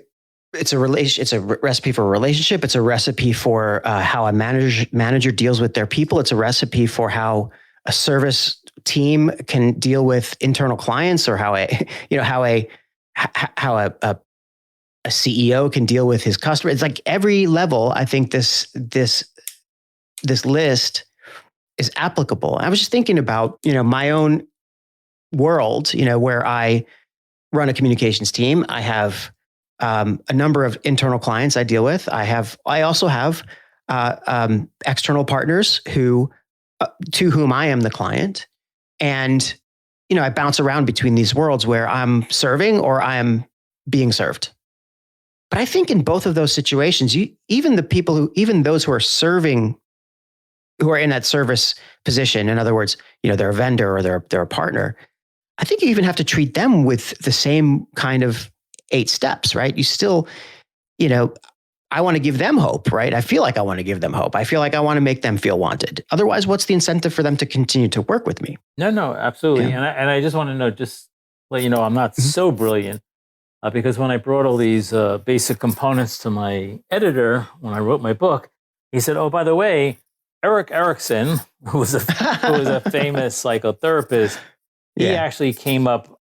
recipe for a relationship. It's a recipe for how a manager deals with their people. It's a recipe for how a service team can deal with internal clients, or how a how a CEO can deal with his customer. It's like every level. I think this list is applicable. I was just thinking about, my own world, where I run a communications team. I have a number of internal clients I deal with. I also have external partners to whom I am the client. And, I bounce around between these worlds where I'm serving or I'm being served. But I think in both of those situations, even those who are serving, who are in that service position, in other words, they're a vendor or they're a partner, I think you even have to treat them with the same kind of 8 steps, right? You still, I want to give them hope, right? I feel like I want to give them hope. I feel like I want to make them feel wanted. Otherwise, what's the incentive for them to continue to work with me? No, absolutely. Yeah. And I just want to know, just let you know, I'm not so brilliant because when I brought all these basic components to my editor, when I wrote my book, he said, oh, by the way, Erik Erikson, who was a famous psychotherapist, he actually came up,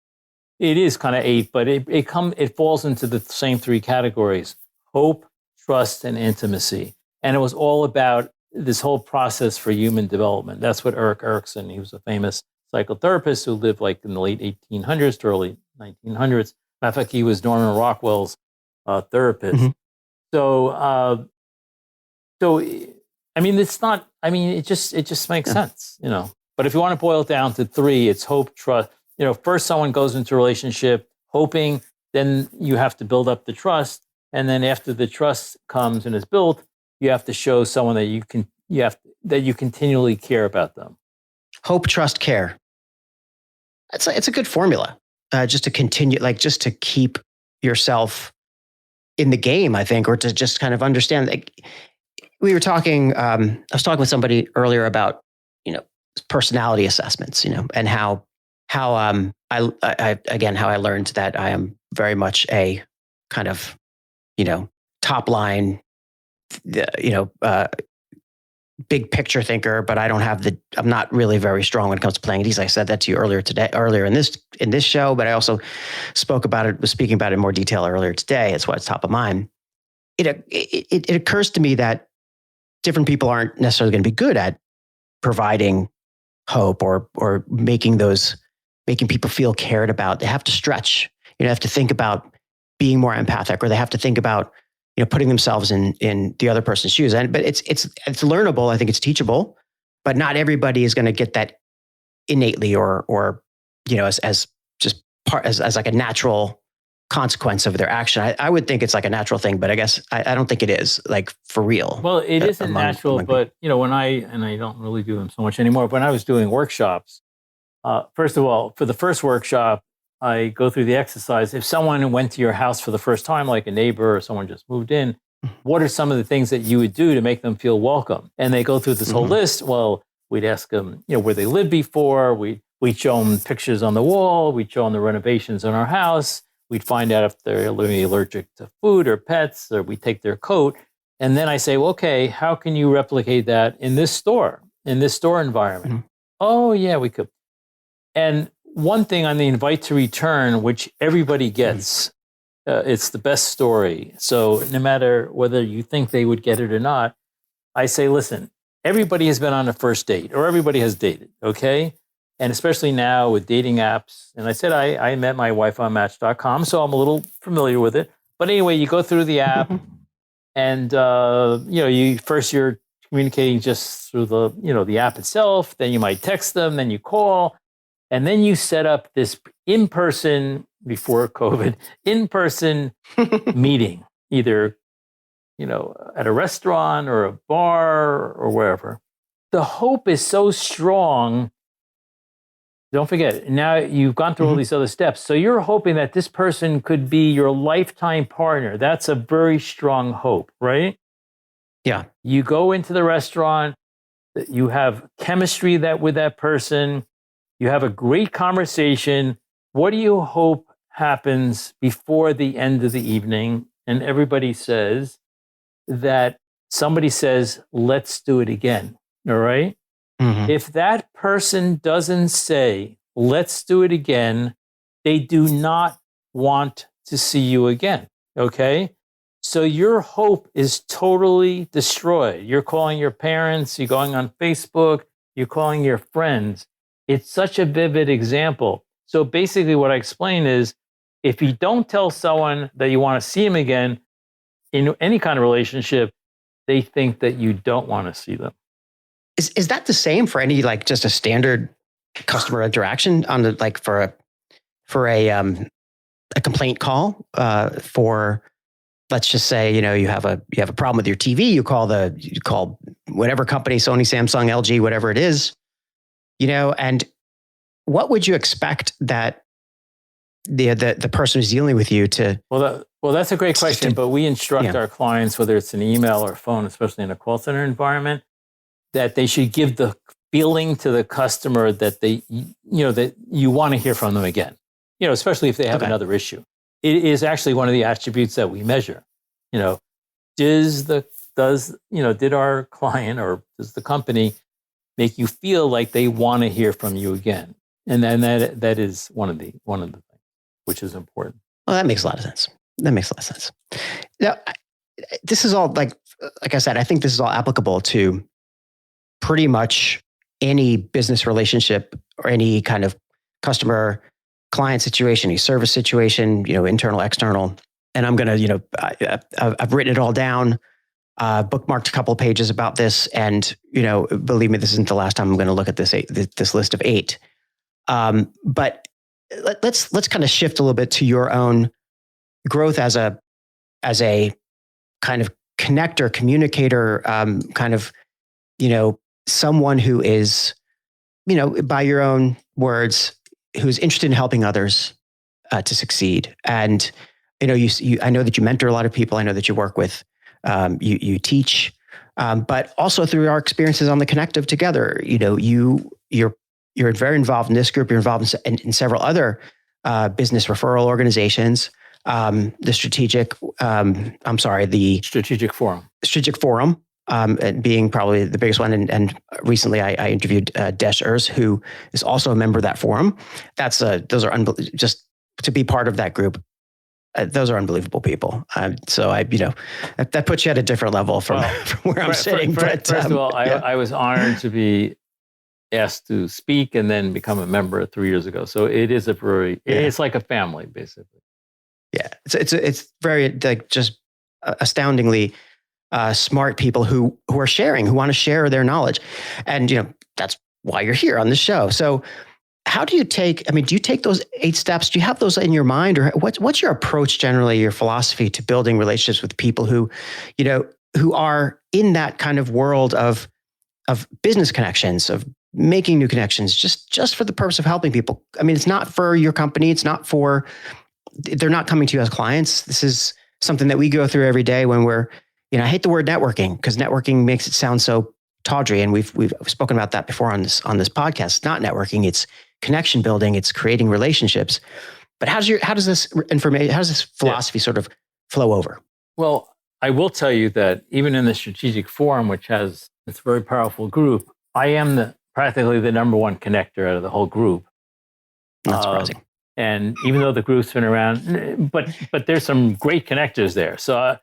it is kind of 8, but it falls into the same 3 categories: hope, trust, and intimacy. And it was all about this whole process for human development. That's what Erik Erikson, he was a famous psychotherapist who lived like in the late 1800s to early 1900s. Matter of fact, he was Norman Rockwell's therapist. Mm-hmm. So, I mean, it's not, I mean, it just makes sense, But if you want to boil it down to 3, it's hope, trust. First someone goes into a relationship hoping, then you have to build up the trust. And then after the trust comes and is built, you have to show someone that you continually care about them. Hope, trust, care. It's a good formula. Just to continue, just to keep yourself in the game, I think, or to just kind of understand. We were talking. I was talking with somebody earlier about personality assessments, and how I learned that I am very much a kind of top line, big picture thinker, but I'm not really very strong when it comes to playing these. I said that to you earlier in this show, but I also was speaking about it in more detail earlier today. It's what's top of mind. It occurs to me that different people aren't necessarily going to be good at providing hope or making people feel cared about. They have to stretch. They have to think about being more empathic, or they have to think about putting themselves in the other person's shoes. But it's learnable. I think it's teachable, but not everybody is going to get that innately or as just part as like a natural consequence of their action. I would think it's like a natural thing, but I guess I don't think it is, like, for real. Well, it isn't natural, but when I don't really do them so much anymore, but when I was doing workshops, first of all, for the first workshop, I go through the exercise. If someone went to your house for the first time, like a neighbor or someone just moved in, what are some of the things that you would do to make them feel welcome? And they go through this whole list. Well, we'd ask them, where they lived before. We'd show them pictures on the wall. We'd show them the renovations in our house. We'd find out if they're allergic to food or pets, or we'd take their coat. And then I say, well, okay, how can you replicate that in this store environment? Mm-hmm. Oh, yeah, we could. And one thing on the invite to return, which everybody gets, it's the best story. So no matter whether you think they would get it or not, I say, listen, everybody has been on a first date, or everybody has dated, okay? And especially now with dating apps. And I said, I met my wife on Match.com, so I'm a little familiar with it. But anyway, you go through the app and, you're communicating just through the app itself. Then you might text them, then you call. And then you set up this in-person, before COVID, in-person meeting, either, at a restaurant or a bar or wherever. The hope is so strong. Don't forget, now you've gone through all these other steps. So you're hoping that this person could be your lifetime partner. That's a very strong hope, right? Yeah. You go into the restaurant, you have chemistry with that person. You have a great conversation. What do you hope happens before the end of the evening? And everybody says that somebody says, let's do it again. All right. Mm-hmm. If that person doesn't say, let's do it again, they do not want to see you again. Okay. So your hope is totally destroyed. You're calling your parents, you're going on Facebook, you're calling your friends. It's such a vivid example. So basically what I explain is if you don't tell someone that you want to see them again in any kind of relationship, they think that you don't want to see them. Is that the same for any, like, just a standard customer interaction on the, like, for a complaint call, for, let's just say, you have a problem with your TV, you call whatever company, Sony, Samsung, LG, whatever it is, and what would you expect that the person who's dealing with you to? Well, that's a great question, but we instruct our clients, whether it's an email or phone, especially in a call center environment, that they should give the feeling to the customer that that you want to hear from them again, especially if they have another issue. It is actually one of the attributes that we measure. Did our client or does the company make you feel like they want to hear from you again? And then that is one of the things which is important. Well, that makes a lot of sense. Now, this is all like I said, I think this is all applicable to pretty much any business relationship or any kind of customer client situation, any service situation, internal, external. And I'm going to, I've written it all down, bookmarked a couple of pages about this. And, believe me, this isn't the last time I'm going to look at this list of 8. But let's kind of shift a little bit to your own growth as a kind of connector, communicator, kind of, someone who is, by your own words, who's interested in helping others to succeed. And, I know that you mentor a lot of people. I know that you work with, you teach, but also through our experiences on the Connective together, you're very involved in this group. You're involved in several other business referral organizations. The Strategic Forum, and being probably the biggest one. And recently I interviewed Desh Urs, who is also a member of that forum. Those are just to be part of that group. Those are unbelievable people. So that puts you at a different level from where I'm sitting. First of all, I was honored to be asked to speak and then become a member 3 years ago. So it is it's like a family, basically. Yeah, it's very, like, just astoundingly smart people who are sharing, who want to share their knowledge, and that's why you're here on the show. So, how do you take? Do you take those 8 steps? Do you have those in your mind, or what's your approach generally, your philosophy to building relationships with people who are in that kind of world of business connections, of making new connections, just for the purpose of helping people? It's not for your company. It's not for. They're not coming to you as clients. This is something that we go through every day when we're, I hate the word networking because networking makes it sound so tawdry. And we've spoken about that before on this podcast. It's not networking. It's connection building. It's creating relationships. But how does this philosophy sort of flow over? Well, I will tell you that even in the Strategic Forum, which has this very powerful group, I am practically the number one connector out of the whole group. Not surprising. And even though the group's been around, but there's some great connectors there. So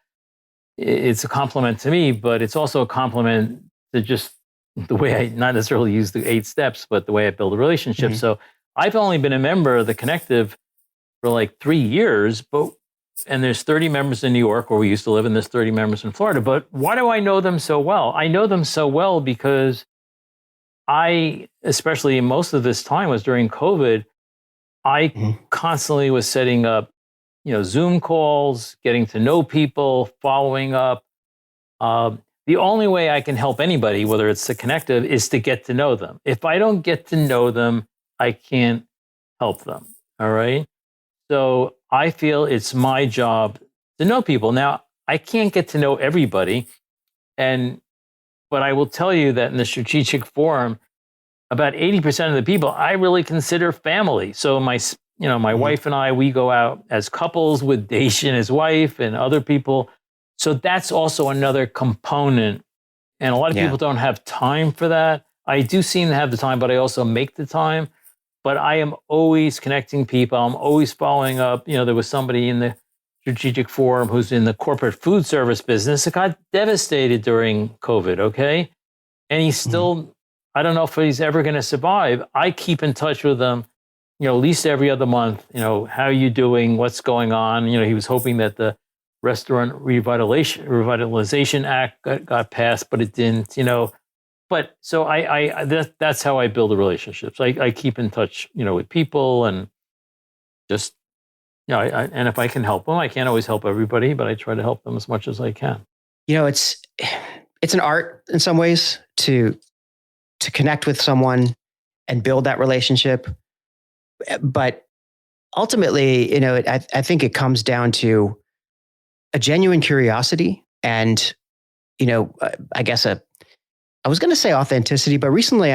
it's a compliment to me, but it's also a compliment to just the way I not necessarily use the 8 steps, but the way I build a relationship. Mm-hmm. So I've only been a member of the Connective for like 3 years, and there's 30 members in New York where we used to live, and there's 30 members in Florida. But why do I know them so well? I know them so well because especially most of this time was during COVID, I constantly was setting up, Zoom calls, getting to know people, following up. The only way I can help anybody, whether it's the Connective, is to get to know them. If I don't get to know them, I can't help them. All right. So I feel it's my job to know people. Now, I can't get to know everybody. But I will tell you that in the Strategic Forum, about 80% of the people I really consider family. So my wife and I, we go out as couples with Daisha and his wife and other people. So that's also another component. And a lot of people don't have time for that. I do seem to have the time, but I also make the time. but I am always connecting people. I'm always following up. There was somebody in the strategic forum who's in the corporate food service business that got devastated during COVID. Okay. And he's still, I don't know if he's ever going to survive. I keep in touch with him, at least every other month. How are you doing? What's going on? He was hoping that the Restaurant Revitalization Act got passed, but it didn't, But so that's how I build the relationships. I keep in touch, with people and just, and if I can help them, I can't always help everybody, but I try to help them as much as I can. It's an art in some ways to connect with someone and build that relationship. But ultimately, I think it comes down to a genuine curiosity and, I guess I was going to say authenticity, but recently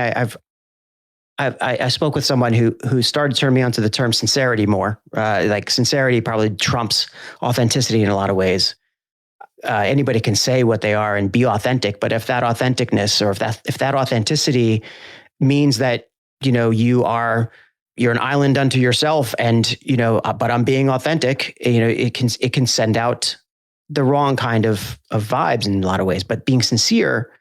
I spoke with someone who started turning me onto the term sincerity more. Like sincerity probably trumps authenticity in a lot of ways. Anybody can say what they are and be authentic, but if that authenticness or if that authenticity means that you're an island unto yourself, and but I'm being authentic, it can send out the wrong kind of vibes in a lot of ways. But being sincere,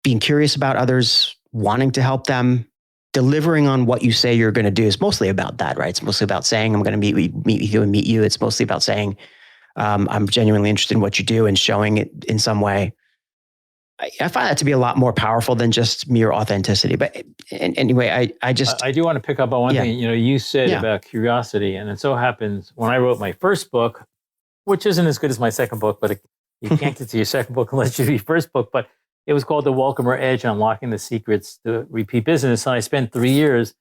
being curious about others, wanting to help them, delivering on what you say you're going to do is mostly about that, right? It's mostly about saying, I'm going to meet you and meet you. It's mostly about saying, I'm genuinely interested in what you do and showing it in some way. I find that to be a lot more powerful than just mere authenticity. But anyway, I do want to pick up on one thing, you said about curiosity. And it so happens when I wrote my first book, which isn't as good as my second book, but you can't get to your second book unless you do your first book. But it was called The Welcomer Edge: Unlocking the Secrets to Repeat Business. And I spent 3 years,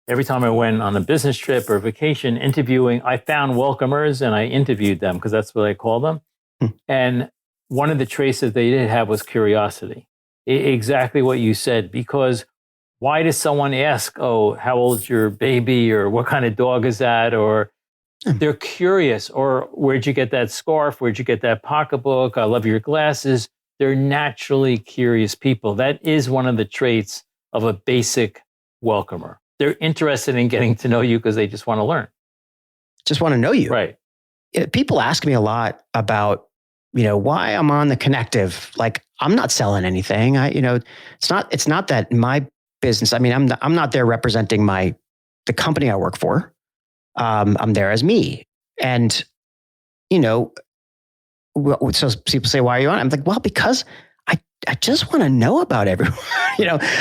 every time I went on a business trip or vacation, interviewing. I found welcomers and I interviewed them because that's what I call them. And one of the traits that they did have was curiosity. Exactly what you said. Because why does someone ask, oh, how old's your baby? Or what kind of dog is that? Or they're curious. Or where'd you get that scarf? Where'd you get that pocketbook? I love your glasses. They're naturally curious people. That is one of the traits of a basic welcomer. They're interested in getting to know you because they just want to learn. Just want to know you. Right. People ask me a lot about, why I'm on the connective. Like, I'm not selling anything. It's not that my business. I mean, I'm not there representing the company I work for. I'm there as me. And, so people say, why are you on? I'm like, well, because I just want to know about everyone.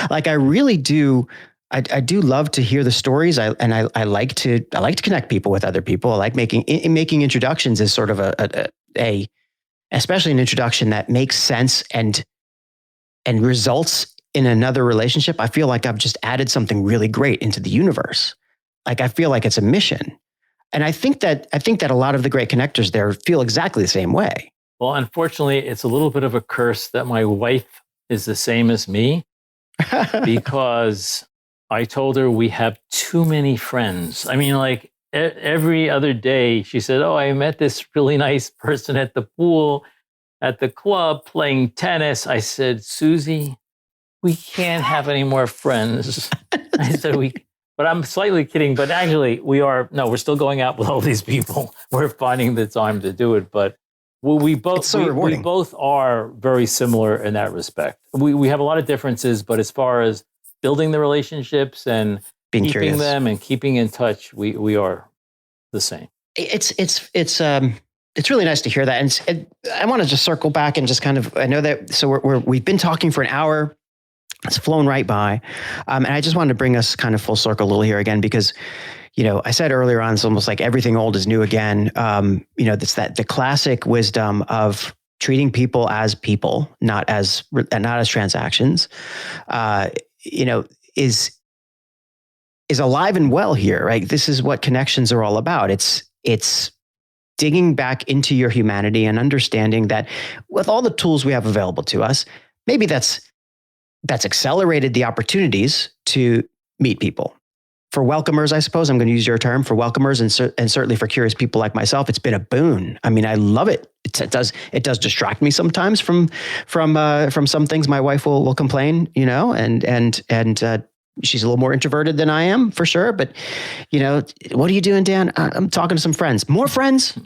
Like I really do. I do love to hear the stories. I like to connect people with other people. I like making introductions is sort of a especially an introduction that makes sense and results in another relationship. I feel like I've just added something really great into the universe. Like I feel like it's a mission. And I think that a lot of the great connectors there feel exactly the same way. Well, unfortunately, it's a little bit of a curse that my wife is the same as me because I told her we have too many friends. I mean, like every other day she said, oh, I met this really nice person at the pool, at the club, playing tennis. I said, Susie, we can't have any more friends. I said, but I'm slightly kidding, but actually we're still going out with all these people. We're finding the time to do it, but we both are very similar in that respect. We have a lot of differences, but as far as building the relationships and keeping them and keeping in touch, we are the same. It's really nice to hear that. And I want to just circle back and just kind of, I know that, so we've been talking for an hour. It's flown right by. And I just wanted to bring us kind of full circle a little here again, because, I said earlier on, it's almost like everything old is new again. That's the classic wisdom of treating people, not as transactions, is alive and well here, right? This is what connections are all about. It's digging back into your humanity and understanding that with all the tools we have available to us, maybe that's accelerated the opportunities to meet people. For welcomers, I suppose I'm going to use your term, for welcomers and certainly for curious people like myself, it's been a boon. I mean, I love it. It does distract me sometimes from some things my wife will complain, and she's a little more introverted than I am, for sure. But, what are you doing, Dan? I'm talking to some friends. More friends?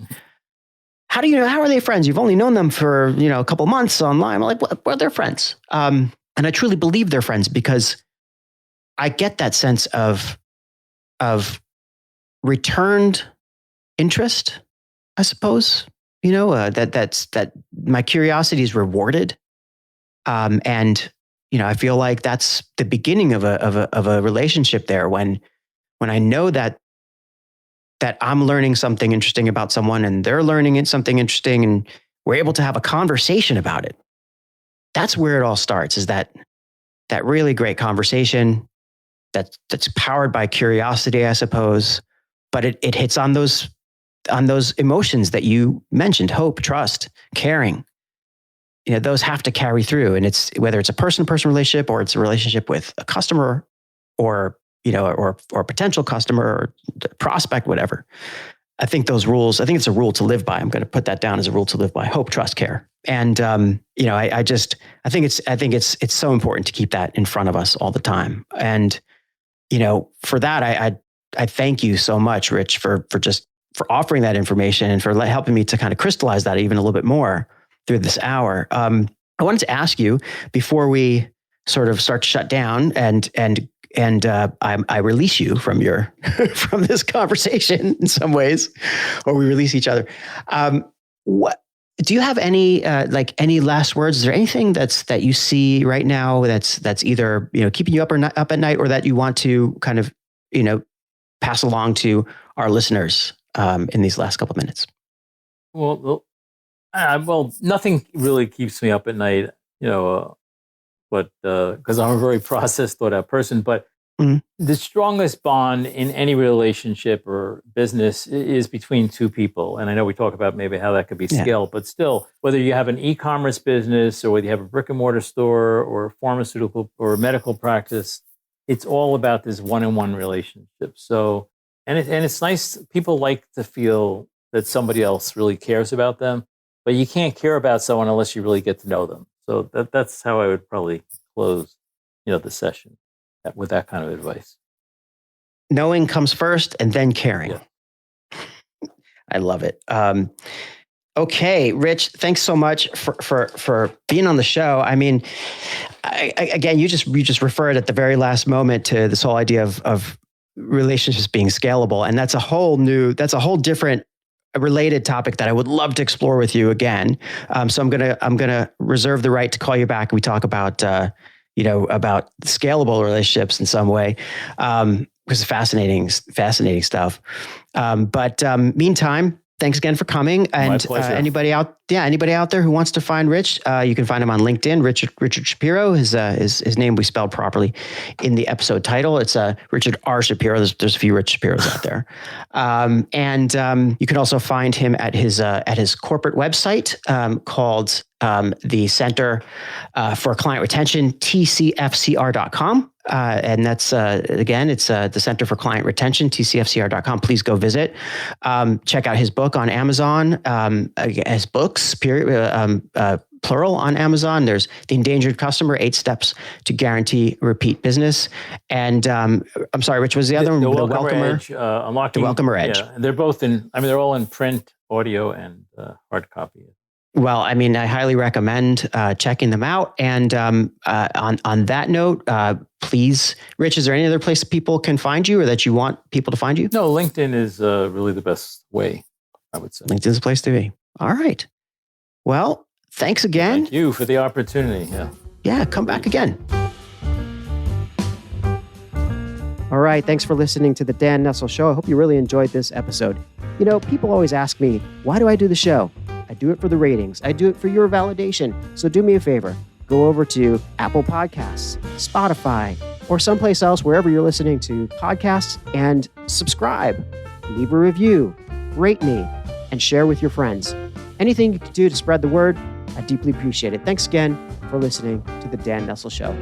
How are they friends? You've only known them for, a couple of months online. I'm like, what are their friends? And I truly believe they're friends because I get that sense of returned interest, I suppose. That my curiosity is rewarded. And I feel like that's the beginning of a relationship there when I know that I'm learning something interesting about someone and they're learning something interesting and we're able to have a conversation about it. That's where it all starts, is that really great conversation that's powered by curiosity, I suppose, but it hits on those emotions that you mentioned: hope, trust, caring. Those have to carry through. And it's whether it's a person-to-person relationship or it's a relationship with a customer or a potential customer or prospect, whatever. I think it's a rule to live by. I'm going to put that down as a rule to live by: hope, trust, care. And, I think it's so important to keep that in front of us all the time. And, for that, I thank you so much, Rich, for offering that information and for helping me to kind of crystallize that even a little bit more through this hour. I wanted to ask you, before we sort of start to shut down and I release you from from this conversation in some ways, or we release each other. What do you have any last words? Is there anything that you see right now that's either keeping you up at night, or that you want to kind of pass along to our listeners in these last couple of minutes? Well, nothing really keeps me up at night, but because I'm a very processed, thought out person. But the strongest bond in any relationship or business is between two people. And I know we talk about maybe how that could be scaled, but still, whether you have an e-commerce business or whether you have a brick and mortar store or a pharmaceutical or a medical practice, it's all about this one-on-one relationship. So, and it's nice. People like to feel that somebody else really cares about them, but you can't care about someone unless you really get to know them. So that's how I would probably close, the session with that kind of advice. Knowing comes first and then caring. Yeah. I love it. Okay, Rich, thanks so much for being on the show. I mean, again, you just referred at the very last moment to this whole idea of relationships being scalable. And that's a whole different related topic that I would love to explore with you again. So I'm gonna reserve the right to call you back and we talk about about scalable relationships in some way, because it's fascinating stuff. But meantime, thanks again for coming. And anybody out there who wants to find Rich, you can find him on LinkedIn. Richard Shapiro. His name we spelled properly in the episode title. It's Richard R. Shapiro. There's a few Rich Shapiros out there, and you can also find him at his corporate website called the Center for Client Retention, TCFCR.com. And that's, again, it's the Center for Client Retention, TCFCR.com. Please go visit. Check out his book on Amazon, his books, plural, on Amazon. There's The Endangered Customer, 8 Steps to Guarantee Repeat Business. And I'm sorry, which was the other one? The Welcomer Edge. Unlocking, the Welcomer Edge. Yeah, they're both they're all in print, audio, and hard copy. Well, I mean, I highly recommend checking them out. And on that note, please, Rich, is there any other place people can find you or that you want people to find you? No, LinkedIn is really the best way, I would say. LinkedIn is the place to be. All right. Well, thanks again. Thank you for the opportunity. Yeah, come back again. All right. Thanks for listening to the Dan Nessel Show. I hope you really enjoyed this episode. People always ask me, why do I do the show? I do it for the ratings. I do it for your validation. So do me a favor. Go over to Apple Podcasts, Spotify, or someplace else, wherever you're listening to podcasts, and subscribe, leave a review, rate me, and share with your friends. Anything you can do to spread the word, I deeply appreciate it. Thanks again for listening to The Dan Nessel Show.